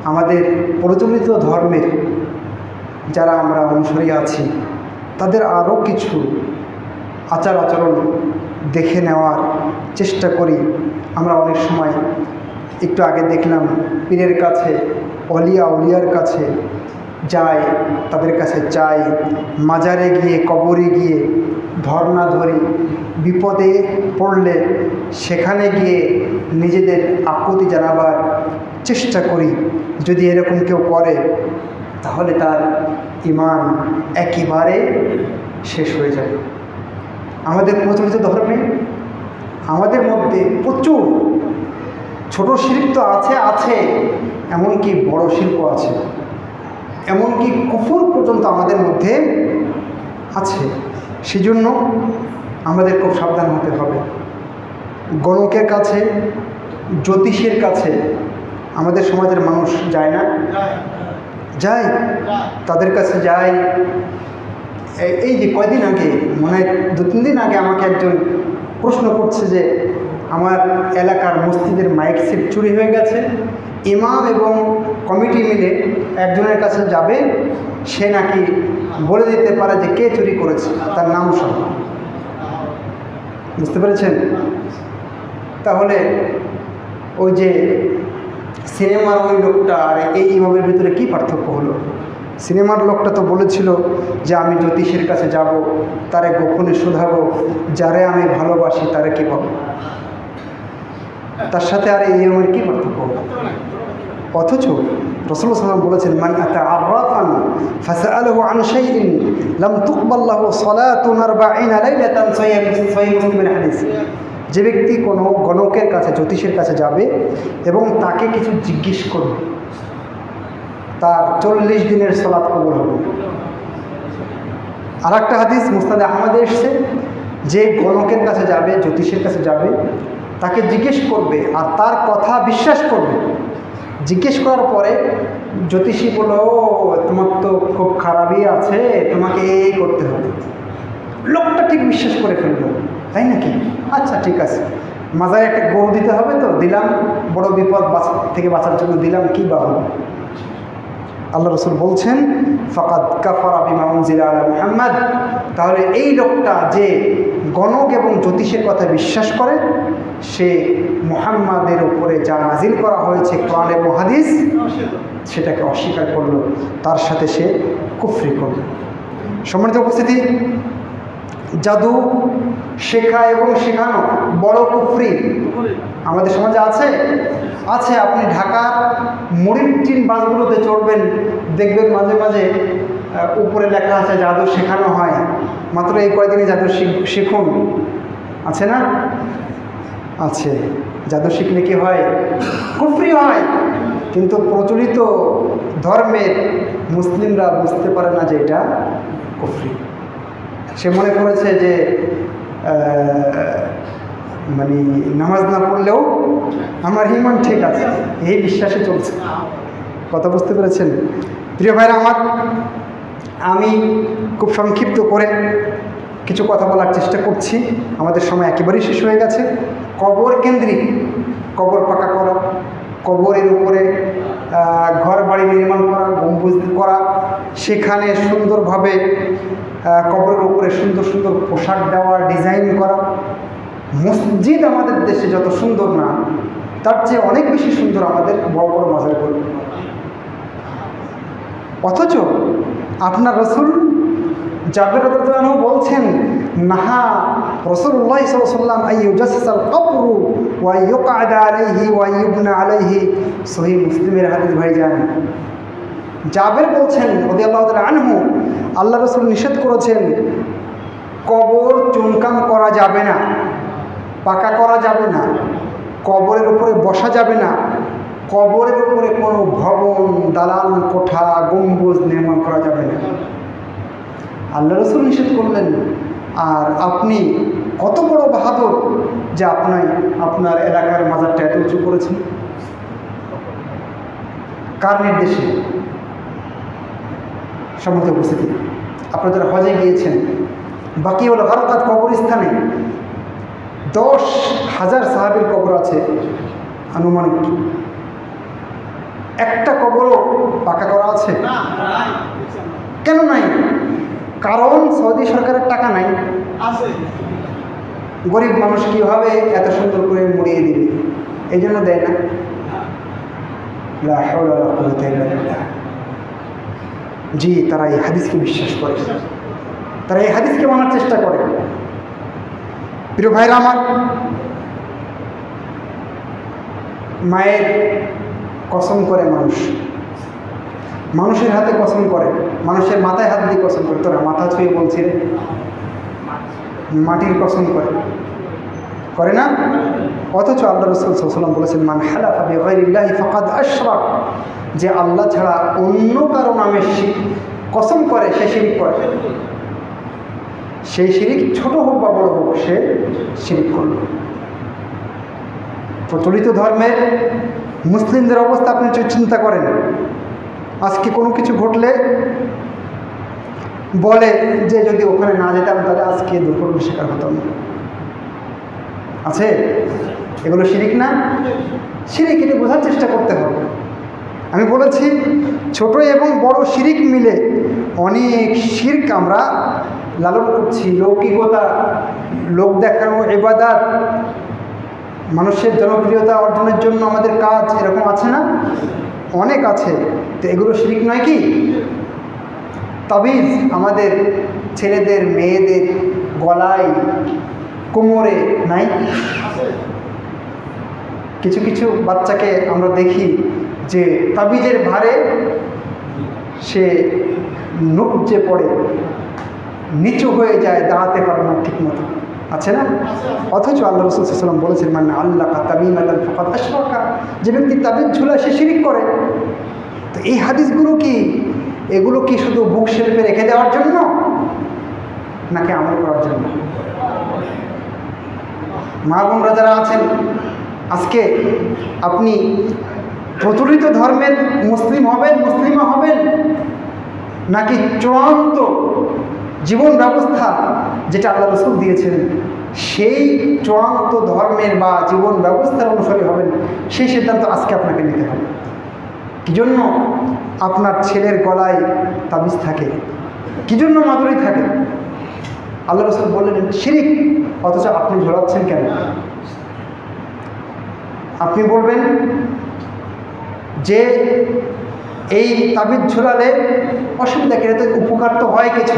আমাদের প্রচলিত ধর্মের যারা আমরা অনুসারী আছি তাদের আরও কিছু আচার আচরণ দেখে নেওয়ার চেষ্টা করি। আমরা অনেক সময় একটু আগে দেখলাম পীরের কাছে, অলিয়া উলিয়ার কাছে যাই, তাদের কাছে চাই, মাজারে গিয়ে, কবরে গিয়ে ধর্ণা ধরি, বিপদে পড়লে সেখানে গিয়ে নিজেদের আকুতি জানাবার চেষ্টা করি। যদি এরকম কেউ করে তাহলে তার ঈমান একেবারে শেষ হয়ে যাবে। আমাদের প্রচলিত ধর্মে আমাদের মধ্যে প্রচুর ছোট শিরক তো আছে, এমনকি বড় শিরক আছে, এমনকি কুফর পর্যন্ত আমাদের মধ্যে আছে। সেজন্য আমাদের খুব সাবধান হতে হবে। গণকের কাছে, জ্যোতিষের কাছে আমাদের সমাজের মানুষ যায় না? যায়, তাদের কাছে যায়। এই যে কয়দিন আগে, মনে হয় 2-3 দিন আগে আমাকে একজন প্রশ্ন করছে যে আমার এলাকার মসজিদের মাইক সেট চুরি হয়ে গেছে, ইমাম এবং কমিটি মিলে একজনের কাছে যাবে, সে নাকি বলে দিতে পারে যে কে চুরি করেছে, তার নাম সহ। বুঝতে পেরেছেন? তাহলে ওই যে সিনেমার ওই লোকটা আর এই ইমামের ভিতরে কি পার্থক্য হলো? সিনেমার লোকটা তো বলেছিল যে আমি জ্যোতিষের কাছে যাব, তারে গোপনে শোধাবো, যারে আমি ভালোবাসি তারে কি পাবো। তার সাথে আর এই ইমামের কি পার্থক্য? অথচ রাসূলুল্লাহ সাল্লাল্লাহু আলাইহি ওয়াসাল্লাম বলেছেন, মান আতা আররাফান ফাসআলহু আন শাইইন লাম তুকবাল লাহু সালাতুন 40 লাইলাতান। সহিহ মুসলিমের হাদিস। যে ব্যক্তি কোনো গণকের কাছে, জ্যোতিষের কাছে যাবে এবং তাকে কিছু জিজ্ঞেস করবে, তার 40 দিনের সালাত কবুল হবে। আর একটা হাদিস মুসনাদ আহমদে এসেছে, যে গণকের কাছে যাবে, জ্যোতিষের কাছে যাবে, তাকে জিজ্ঞেস করবে আর তার কথা বিশ্বাস করবে। জিজ্ঞেস করার পরে জ্যোতিষী বলল, তোমার তো খুব খারাপই আছে, তোমাকে এই করতে হবে। লোকটা ঠিক বিশ্বাস করে ফেললো, তাই নাকি? আচ্ছা ঠিক আছে, মাজারে একটা গরু দিতে হবে, তো দিলাম, বড় বিপদ থেকে বাঁচার জন্য দিলাম, কি বা হলো? আল্লাহ রসুল বলছেন, ফাকাদ কাফারা বিমা উনজিলা আলা মুহাম্মদ। তাহলে এই লোকটা যে গণক এবং জ্যোতিষের কথা বিশ্বাস করে সে মুহাম্মাদের উপরে যা নাজিল করা হয়েছে কোরআন এবং হাদিস সেটাকে অস্বীকার করলো, তার সাথে সে কুফরি করল। সম্মানিত উপস্থিতি, জাদু শেখা এবং শেখানো বড় কুফরি আমাদের সমাজে আছে। আপনি ঢাকার মুড়ির টিন বাসগুলোতে চড়বেন, দেখবেন মাঝে মাঝে উপরে লেখা আছে জাদু শেখানো হয়, মাত্র এই কয়েকদিনে জাদু শিখুন। আছে না? আছে। জাদু শিখলে কি হয়? কুফরি হয়। কিন্তু প্রচলিত ধর্মের মুসলিমরা বুঝতে পারে না যে এটা কুফরি। সে মনে করেছে যে মানে নামাজ না পড়লেও আমার ঈমান ঠিক আছে, এই বিশ্বাসে চলছে। কথা বুঝতে পেরেছেন? প্রিয় ভাইরা আমার, আমি খুব সংক্ষিপ্ত করে কিছু কথা বলার চেষ্টা করছি। আমাদের সময় একেবারেই শেষ হয়ে গেছে। কবর কেন্দ্রিক, কবর পাকা করা, কবরের উপরে ঘর বাড়ি নির্মাণ করা, গম্বুজ করা, সেখানে সুন্দরভাবে কবরের উপরে সুন্দর সুন্দর পোশাক দেওয়া, ডিজাইন করা। মসজিদ আমাদের দেশে যত সুন্দর না, তার চেয়ে অনেক বেশি সুন্দর আমাদের বড় বড় মাজারগুলো। অথচ আপনার রাসূল জাবের রাদিয়াল্লাহু আনহু বলছেন, নাহা রাসূলুল্লাহ সাল্লাল্লাহু আলাইহি ওয়াসাল্লাম আইয়ুজাসসাল কবরু ওয়া ইউকআদা আলাইহি ওয়া ইউবনা আলাইহি। সহিহ মুসলিমের হাদিস ভাইজান। জাবের বলছেন রাদিয়াল্লাহু তাআলা আনহু, আল্লাহ রাসূল নিষেধ করেছেন কবর চুনকাম করা যাবে না, পাকা করা যাবে না, কবরের উপরে বসা যাবে না, কবরের উপরে কোনো ভবন, দালান কোঠা, গম্বুজ নির্মাণ করা যাবে না। আল্লাহ রাসূল নিষেধ করলেন, আর আপনি কত বড় বাহাদুর যে আপনার এলাকার মাজারটা এত উঁচু করেছেন। কার নির্দেশে? সম্মত উপস্থিতি, আপনারা যারা হজে গিয়েছেন, বাকিউল গারকাত কবরস্থানে 10,000 সাহাবীর কবর আছে আনুমানিক। একটা কবরও পাকা করা আছে? কেন নাই? কারণ সৌদি সরকারের টাকা নাই। গরিব মানুষ কীভাবে এত সুন্দর করে মুড়িয়ে দিবে, এই জন্য দেয় না। লা হাওলা ওয়ালা কুওয়াতা ইল্লা বিল্লাহ। জি, তারা এই হাদিসকে বিশ্বাস করে, তারা এই হাদিসকে মানার চেষ্টা করে। প্রিয় ভাইরা আমার, মায়ের কসম করে মানুষের হাতে কসম করে, মানুষের মাথায় হাত দিয়ে কসম করে। তোরা মাথা ছুঁয়ে বলছি রে, মাটির কসম করে না? অথচ আল্লাহ রাসূল সাল্লাল্লাহু আলাইহি ওয়াসাল্লাম বলেছেন, মান হালাফা বিগাইরিল্লাহি ফাকাদ আশরাক। যে আল্লাহ ছাড়া অন্য কারো নামে কসম করে সে শিরক করে। সেই শিরক ছোট হোক বা বড় হোক, সে শিরক করল। প্রচলিত ধর্মের মুসলিমদের অবস্থা আপনি চিন্তা করেন। আজকে কোনো কিছু ঘটলে বলে যে যদি ওখানে না যেতাম তাহলে আজকে দুর্ঘটনার শিকার হতাম। আছে? এগুলো শিরক না? শিরক, এটা বোঝার চেষ্টা করতে হবে। আমি বলেছি ছোট এবং বড় শিরক মিলে অনেক শিরক আমরা লালন করছি। লৌকিকতা, লোক দেখানো, ইবাদত, মানুষের জনপ্রিয়তা অর্জনের জন্য আমাদের কাজ, এরকম আছে না? অনেক আছে। তো এগুলো শিরক নয় কি? তাবিজ আমাদের ছেলেদের মেয়েদের গলায়, কোমরে নাই? কিছু কিছু বাচ্চাকে আমরা দেখি যে তাবিজের ভারে সে নুকজে পড়ে, নিচু হয়ে যায়, দাঁড়াতে পারে না ঠিক মতো। আছে না? অথচ আল্লাহ রাসূল সাল্লাল্লাহু আলাইহি ওয়াসাল্লাম বলেছেন, মান আল্লাকা তামিমাতান ফাকাদ আশরাকা। যে ব্যক্তি তাবিজ ঝুলায় সে শিরক করে। তো এই হাদিসগুলো কি, এগুলো কি শুধু বুক শেলফে রেখে দেওয়ার জন্য নাকি আমল করার জন্য? মা বোনরা যারা আছেন, আজকে আপনি প্রচলিত ধর্মের মুসলিমা হবেন নাকি চূড়ান্ত জীবন ব্যবস্থা যেটা আল্লাহ রাসূল দিয়েছেন সেই চূড়ান্ত ধর্মের বা জীবন ব্যবস্থার অনুসারী হবেন, সেই সিদ্ধান্ত আজকে আপনাকে নিতে হবে। কি জন্য আপনার ছেলের গলায় তাবিজ থাকে? কি জন্য মাদুরি থাকে? আল্লাহ রাসূল বললেন শিরক, অথচ আপনি ঝোলাচ্ছেন কেন? আপনি বলবেন যে এই তাবিজ ঝোলালে অসুবিধা কি, তো উপকার তো হয় কিছু,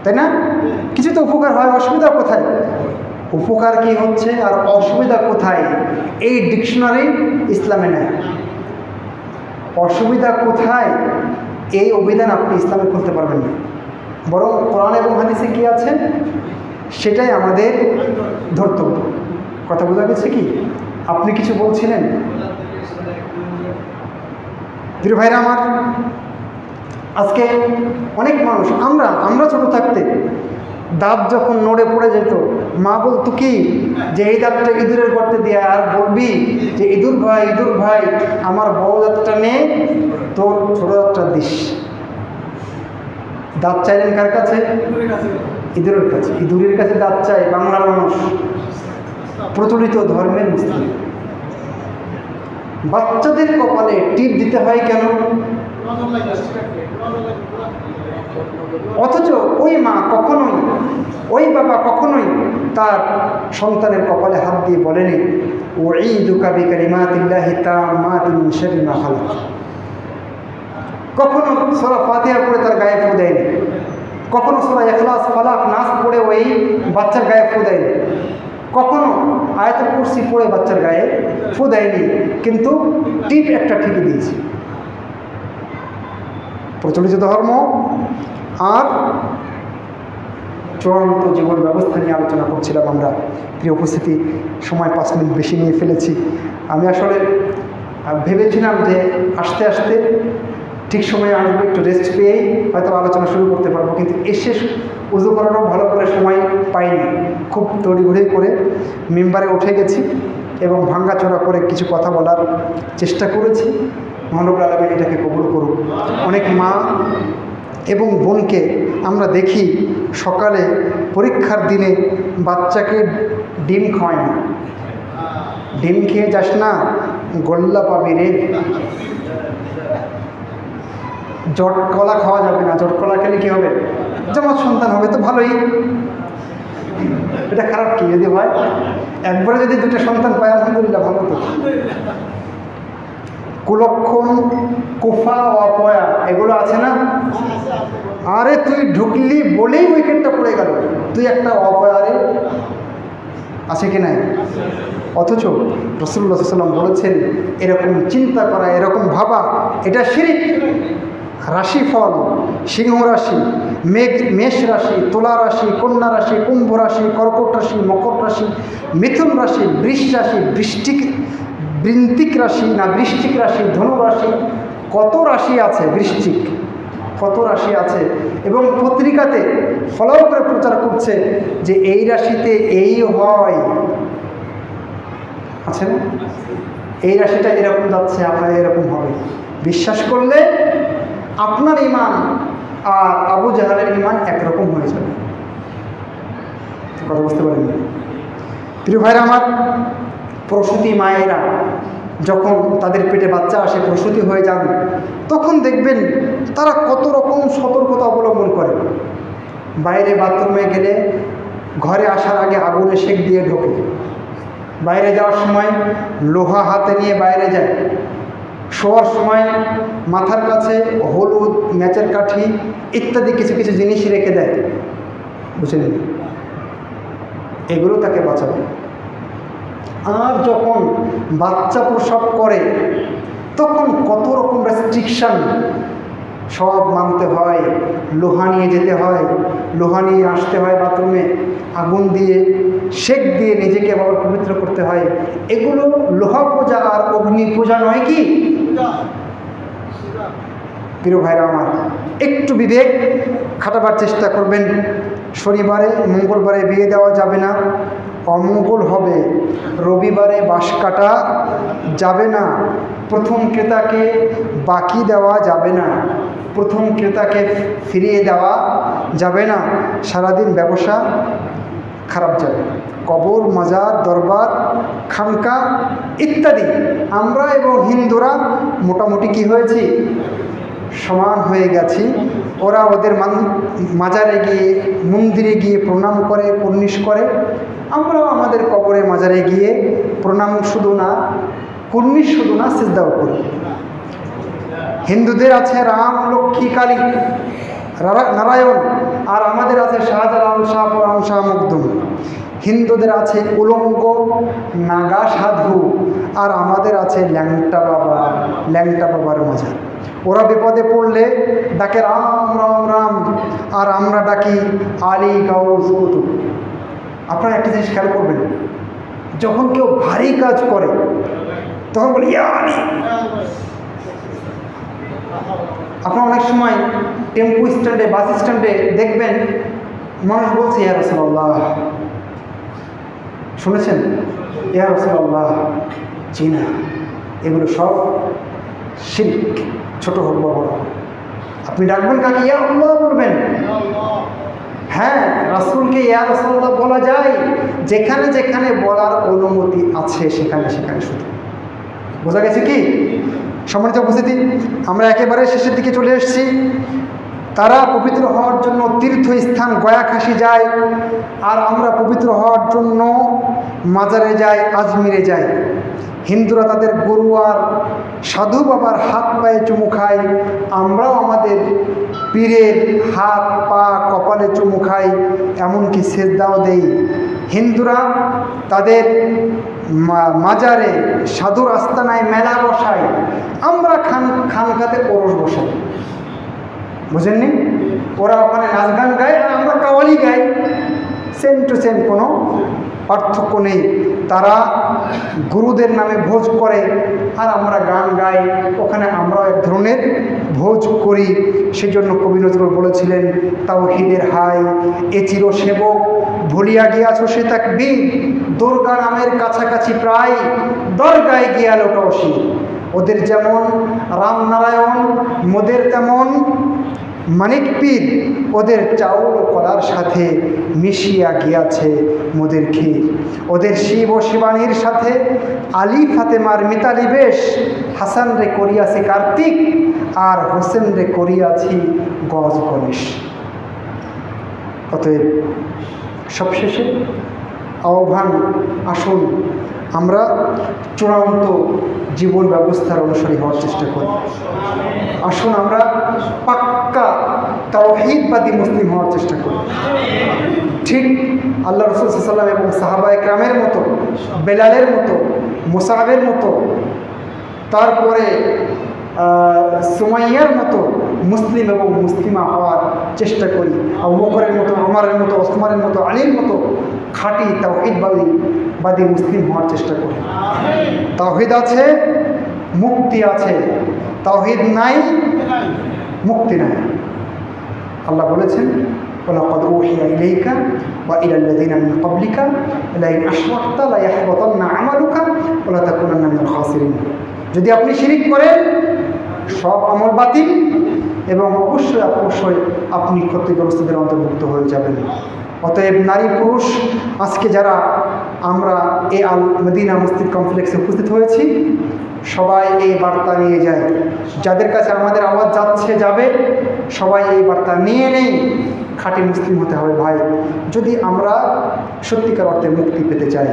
তাই না? কিছু তো উপকার হয়, অসুবিধা কোথায়? উপকার কি হচ্ছে আর অসুবিধা কোথায়, এই ডিকশনারি ইসলামে নেই। অসুবিধা কোথায় এই অভিধান আপনি ইসলামে খুলতে পারবেন না, বরং কোরআন এবং হাদিসে কি আছে সেটাই আমাদের ধর্তব্য। কথা বোঝা গেছে কি? আপনি কিছু বলছিলেন? প্রিয় ভাইরা আমার, আজকে অনেক মানুষ, আমরা ছোট থাকতে দাঁত যখন নড়ে পড়ে যেত, মা বলতো কি যে এই দাঁতটা ইঁদুরের গর্তে দিয়ে, আর বলবি যে ইঁদুর ভাই আমার বড় দাঁতটা নে, তোর ছোট দাঁতটা দিস। দাঁত চাইলেন কার কাছে? ইঁদুরের কাছে। ইঁদুরের কাছে দাঁত চাই বাংলার মানুষ, প্রচলিত ধর্মের মুসলিম। বাচ্চাদের কপালে টিপ দিতে হয় কেন? অথচ ওই মা কখনোই, ওই বাবা কখনোই তার সন্তানের কপালে হাত দিয়ে বলেনি উঈদুকা বিকালিমাতিল্লাহি তাম্মাতিন মিন শাররি মা খালাক। কখনো সূরা ফাতিহা পড়ে তার গায়ে ফু দেয়নি, কখনো সূরা ইখলাস ফালাক নাস পড়ে ওই বাচ্চার গায়ে ফু দেয়নি, কখনো আয়াতুল কুরসি পড়ে বাচ্চার গায়ে ফু দেয়নি, কিন্তু টিপ একটা ঠিকই দিয়েছে। প্রচলিত ধর্ম আর চূড়ান্ত জীবন ব্যবস্থা নিয়ে আলোচনা করছিলাম আমরা। প্রিয় উপস্থিতি, সময় 5 মিনিট বেশি নিয়ে ফেলেছি। আমি আসলে ভেবেছিলাম যে আস্তে আস্তে ঠিক সময়ে আসবো, একটু রেস্ট পেয়েই হয়তো আলোচনা শুরু করতে পারবো, কিন্তু এসে উজু করারও ভালো করে সময় পাইনি। খুব তড়িঘড়ি করে মেম্বারে উঠে গেছি এবং ভাঙ্গাচোরা করে কিছু কথা বলার চেষ্টা করেছি। মহানবুল আলামিন এটাকে কবুল করুক। অনেক মা এবং বোনকে আমরা দেখি সকালে পরীক্ষার দিনে বাচ্চাকে ডিম খাওয়ায় না। ডিম খেয়ে যাস না, গোল্লা পাবি রে। জটকলা খাওয়া যাবে না, জটকলা খেলে কী হবে? জামাত সন্তান হবে তো ভালোই, এটা খারাপ কি যদি হয়? একবারে যদি 2টা সন্তান পায় আলহামদুলিল্লাহ, ভালো তো। কুলক্ষণ, কুফা, অপয়া এগুলো আছে না? আরে তুই ঢুকলি বলেই উইকেটটা পড়ে গেল, তুই একটা অপয়ারে আছে কি নাই? অথচ রাসূলুল্লাহ সাল্লাল্লাহু আলাইহি ওয়াসাল্লাম বলেছেন এরকম চিন্তা করা, এরকম ভাবা, এটা শিরক। রাশিফল, সিংহ রাশি, মেষ রাশি, তুলা রাশি, কন্যা রাশি, কুম্ভ রাশি, কর্কট রাশি, মকর রাশি, মিথুন রাশি, বৃষ রাশি, বৃন্তিক রাশি না বৃশ্চিক রাশি, ধনু রাশি, কত রাশি আছে, বৃশ্চিক কত রাশি আছে, এবং পত্রিকাতে ফলো করে প্রচার করছে যে এই রাশিতে এই হয়, আছে না? এই রাশিটা এরকম যাচ্ছে, আপনার এরকম হবে। বিশ্বাস করলে আপনার ঈমান আর আবু জাহালের ঈমান একরকম হয়ে যাবে। কথা বুঝতে পারেন? প্রিয় ভাইরা আমার, প্রসূতি মায়েরা যখন তাদের পেটে বাচ্চা আসে, প্রসূতি হয়ে যান, তখন দেখবেন তারা কত রকম সতর্কতা অবলম্বন করে। বাইরে বাথরুমে গেলে ঘরে আসার আগে আগুনে সেক দিয়ে ঢোকে, বাইরে যাওয়ার সময় লোহা হাতে নিয়ে বাইরে যায়, শোয়ার সময় মাথার কাছে হলুদ, ম্যাচের কাঠি ইত্যাদি কিছু কিছু জিনিস রেখে দেয়। বুঝলেন? এগুলো তাকে বাঁচাবে। আর যখন বাচ্চা প্রসব করে তখন কত রকম রেস্ট্রিকশান সব মানতে হয়। লোহা নিয়ে যেতে হয়, লোহা নিয়ে আসতে হয় বাথরুমে, আগুন দিয়ে সেক দিয়ে নিজেকে আবার পবিত্র করতে হয়। এগুলো লোহা পূজা আর অগ্নি পূজা নয় কি? প্রিয় ভাইরা আমার, একটু বিবেক খাটাবার চেষ্টা করবেন। শনিবারে মঙ্গলবারে বিয়ে দেওয়া যাবে না, অমঙ্গল হবে। রবিবারে বাঁশ কাটা যাবে না। প্রথম ক্রেতাকে বাকি দেওয়া যাবে না, প্রথম ক্রেতাকে ফিরিয়ে দেওয়া যাবে না। সারাদিন ব্যবসা খারাপ যাবে। কবর, মাজার, দরবার, খানকা ইত্যাদি আমরা এবং হিন্দুরা মোটামুটি কি হয়েছি? সমান হয়ে গেছি। ওরা ওদের মাজারে গিয়ে, মন্দিরে গিয়ে প্রণাম করে, কুর্নিশ করে, আমরাও আমাদের কবরে মাজারে গিয়ে প্রণাম শুধু না, কুর্নিশ শুধু না, সিজদাও করি। হিন্দুদের আছে রাম, লক্ষ্মী, কালী, নারায়ণ, আর আমাদের আছে শাহজালাল, শাহপুরাণ, শাহ মখদুম। হিন্দুদের আছে উলঙ্গ নাগা সাধু, আর আমাদের আছে ল্যাংটা বাবা, ল্যাংটা বাবার মাজার। ওরা বিপদে পড়লে ডাকে রাম রাম রাম, আর আমরা ডাকি আলী গাউস কুতুব। আপনারা একটা জিনিস খেয়াল করবেন, যখন কেউ ভারী কাজ করে তখন বলি ইয়া আলী। আপনারা অনেক সময় টেম্পো স্ট্যান্ডে, বাস স্ট্যান্ডে দেখবেন মানুষ বলছে ইয়া রাসূলুল্লাহ, শুনেছেন? ইয়া রাসূলুল্লাহ। জি না, এগুলো সব শিরক, ছোট হোক বা বড়। আপনি ডাকবেন কাকে? ইয়া আল্লাহ বলবেন। হ্যাঁ, রাসূলকে ইয়া রাসূলুল্লাহ বলা যায় যেখানে যেখানে বলার অনুমতি আছে, সেখানে সেখানে শুধু। বোঝা গেছে কি? সম্মানিত উপস্থিতি, আমরা একেবারে শেষের দিকে চলে এসেছি। তারা পবিত্র হওয়ার জন্য তীর্থস্থান গয়াখাসি যায়, আর আমরা পবিত্র হওয়ার জন্য মাজারে যাই, আজমিরে যাই। হিন্দুরা তাদের গুরু আর সাধু বাবার হাত পায়ে চুমু খায়, আমরাও আমাদের পীরের হাত পা কপালে চুমু খাই, এমনকি সেজদাও দেই। হিন্দুরা তাদের মাজারে সাধুর আস্তানায় মেলা বসায়, আমরা খানকাতে ওরস বসাই। বুঝেননি? ওরা ওখানে নাচ গান গায় আর আমরা কাওয়ালি গাই, সেম টু সেম, কোনো পার্থক্য নেই। তারা গুরুদের নামে ভোজ করে আর আমরা গান গাই, ওখানে আমরাও এক ধরনের ভোজ করি। সেজন্য কবি নজরুল বলেছিলেন, তাওহীদের হাই এ চির সেবক, ভুলিয়া গিয়াছ সে তাকবীর, দুর্গা নামের কাছাকাছি প্রায়, দরগায় গিয়া লোটাওসি। ওদের যেমন রামনারায়ণ, মোদের তেমন মানিক পীর, ওদের চাউল ও কলার সাথে মিশিয়া গিয়াছে মোদের ক্ষীর। ওদের শিব ও শিবানীর সাথে আলী ফাতেমার মিতালি বেশ, হাসান রে করিয়াছে কার্তিক, আর হোসেন রে করিয়াছি গজ গণেশ। অতএব সবশেষে আহ্বান, আসুন আমরা চূড়ান্ত জীবন ব্যবস্থার অনুসারী হওয়ার চেষ্টা করি। আসুন আমরা পাক্কা তাওহীদবাদী মুসলিম হওয়ার চেষ্টা করি। ঠিক আল্লাহ রাসূল সাল্লাল্লাহু আলাইহি ওয়াসাল্লাম এবং সাহাবায়ে কেরামের মতো, বেলালের মতো, মুসআবের মতো, তারপরে সুমাইয়ার মতো মুসলিম এবং মুসলিমা হওয়ার চেষ্টা করি। আবু বকরের মতো, ওমরের মতো, ওসমানের মতো, আলীর মতো খাঁটি তাওহীদবাদী মুসলিম হওয়ার চেষ্টা করি। তাওহীদ আছে, মুক্তি আছে। তাওহীদ নাই, মুক্তি নাই। আল্লাহ বলেছেন, ওয়ালাকাদ উহিয়া ইলাইকা ওয়া ইলাল লাযিনা মিন ক্বাবলিকা লাইন আশরাকতা লায়াহবাতান্না আমালুকা ওয়া লাতাকুনান্না মিনাল খাসিরিন। যদি আপনি শিরিক করেন সব আমল বাতিল, এবং অবশ্যই আপনি ক্ষতিগ্রস্তদের অন্তর্ভুক্ত হয়ে যাবেন। অতএব নারী পুরুষ আজকে যারা আমরা এই আল মদিনা মসজিদ কমপ্লেক্সে উপস্থিত হয়েছি, সবাই এই বার্তা নিয়ে যায়। যাদের কাছে আমাদের আওয়াজ যাচ্ছে, যাবে, সবাই এই বার্তা নিয়ে নেই। খাঁটি মুসলিম হতে হবে ভাই, যদি আমরা সত্যিকার অর্থে মুক্তি পেতে চাই।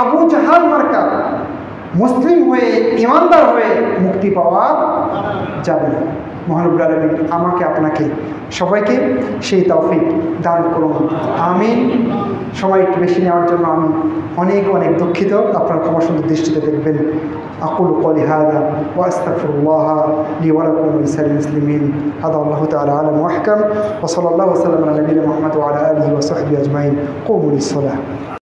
আবু জাহাল মার্কা মুসলিম হয়ে, ইমানদার হয়ে মুক্তি পাওয়া যাবে না। মহানবুল আলামিন আমাকে, আপনাকে, সবাইকে সেই তৌফিক দান করুন, আমিন। সময় একটু বেশি নেওয়ার জন্য আমি অনেক অনেক দুঃখিত, আপনার ক্ষমা সুন্দর দৃষ্টিতে দেখবেন। আকুলু কওলি হাযা ওয়া আস্তাগফিরুল্লাহ লি ওয়া লাকুম ওয়া লিসাইরিল মুসলিমিন। হাযা আল্লাহু তাআলা আ'লাম ওয়া আহকাম, ওয়া সাল্লাল্লাহু ওয়া সাল্লাম আলা নবিয়িনা মুহাম্মদ ওয়া আলা আলিহি ওয়া সাহবিহি আজমাইন। কুমু লিস-সালাহ।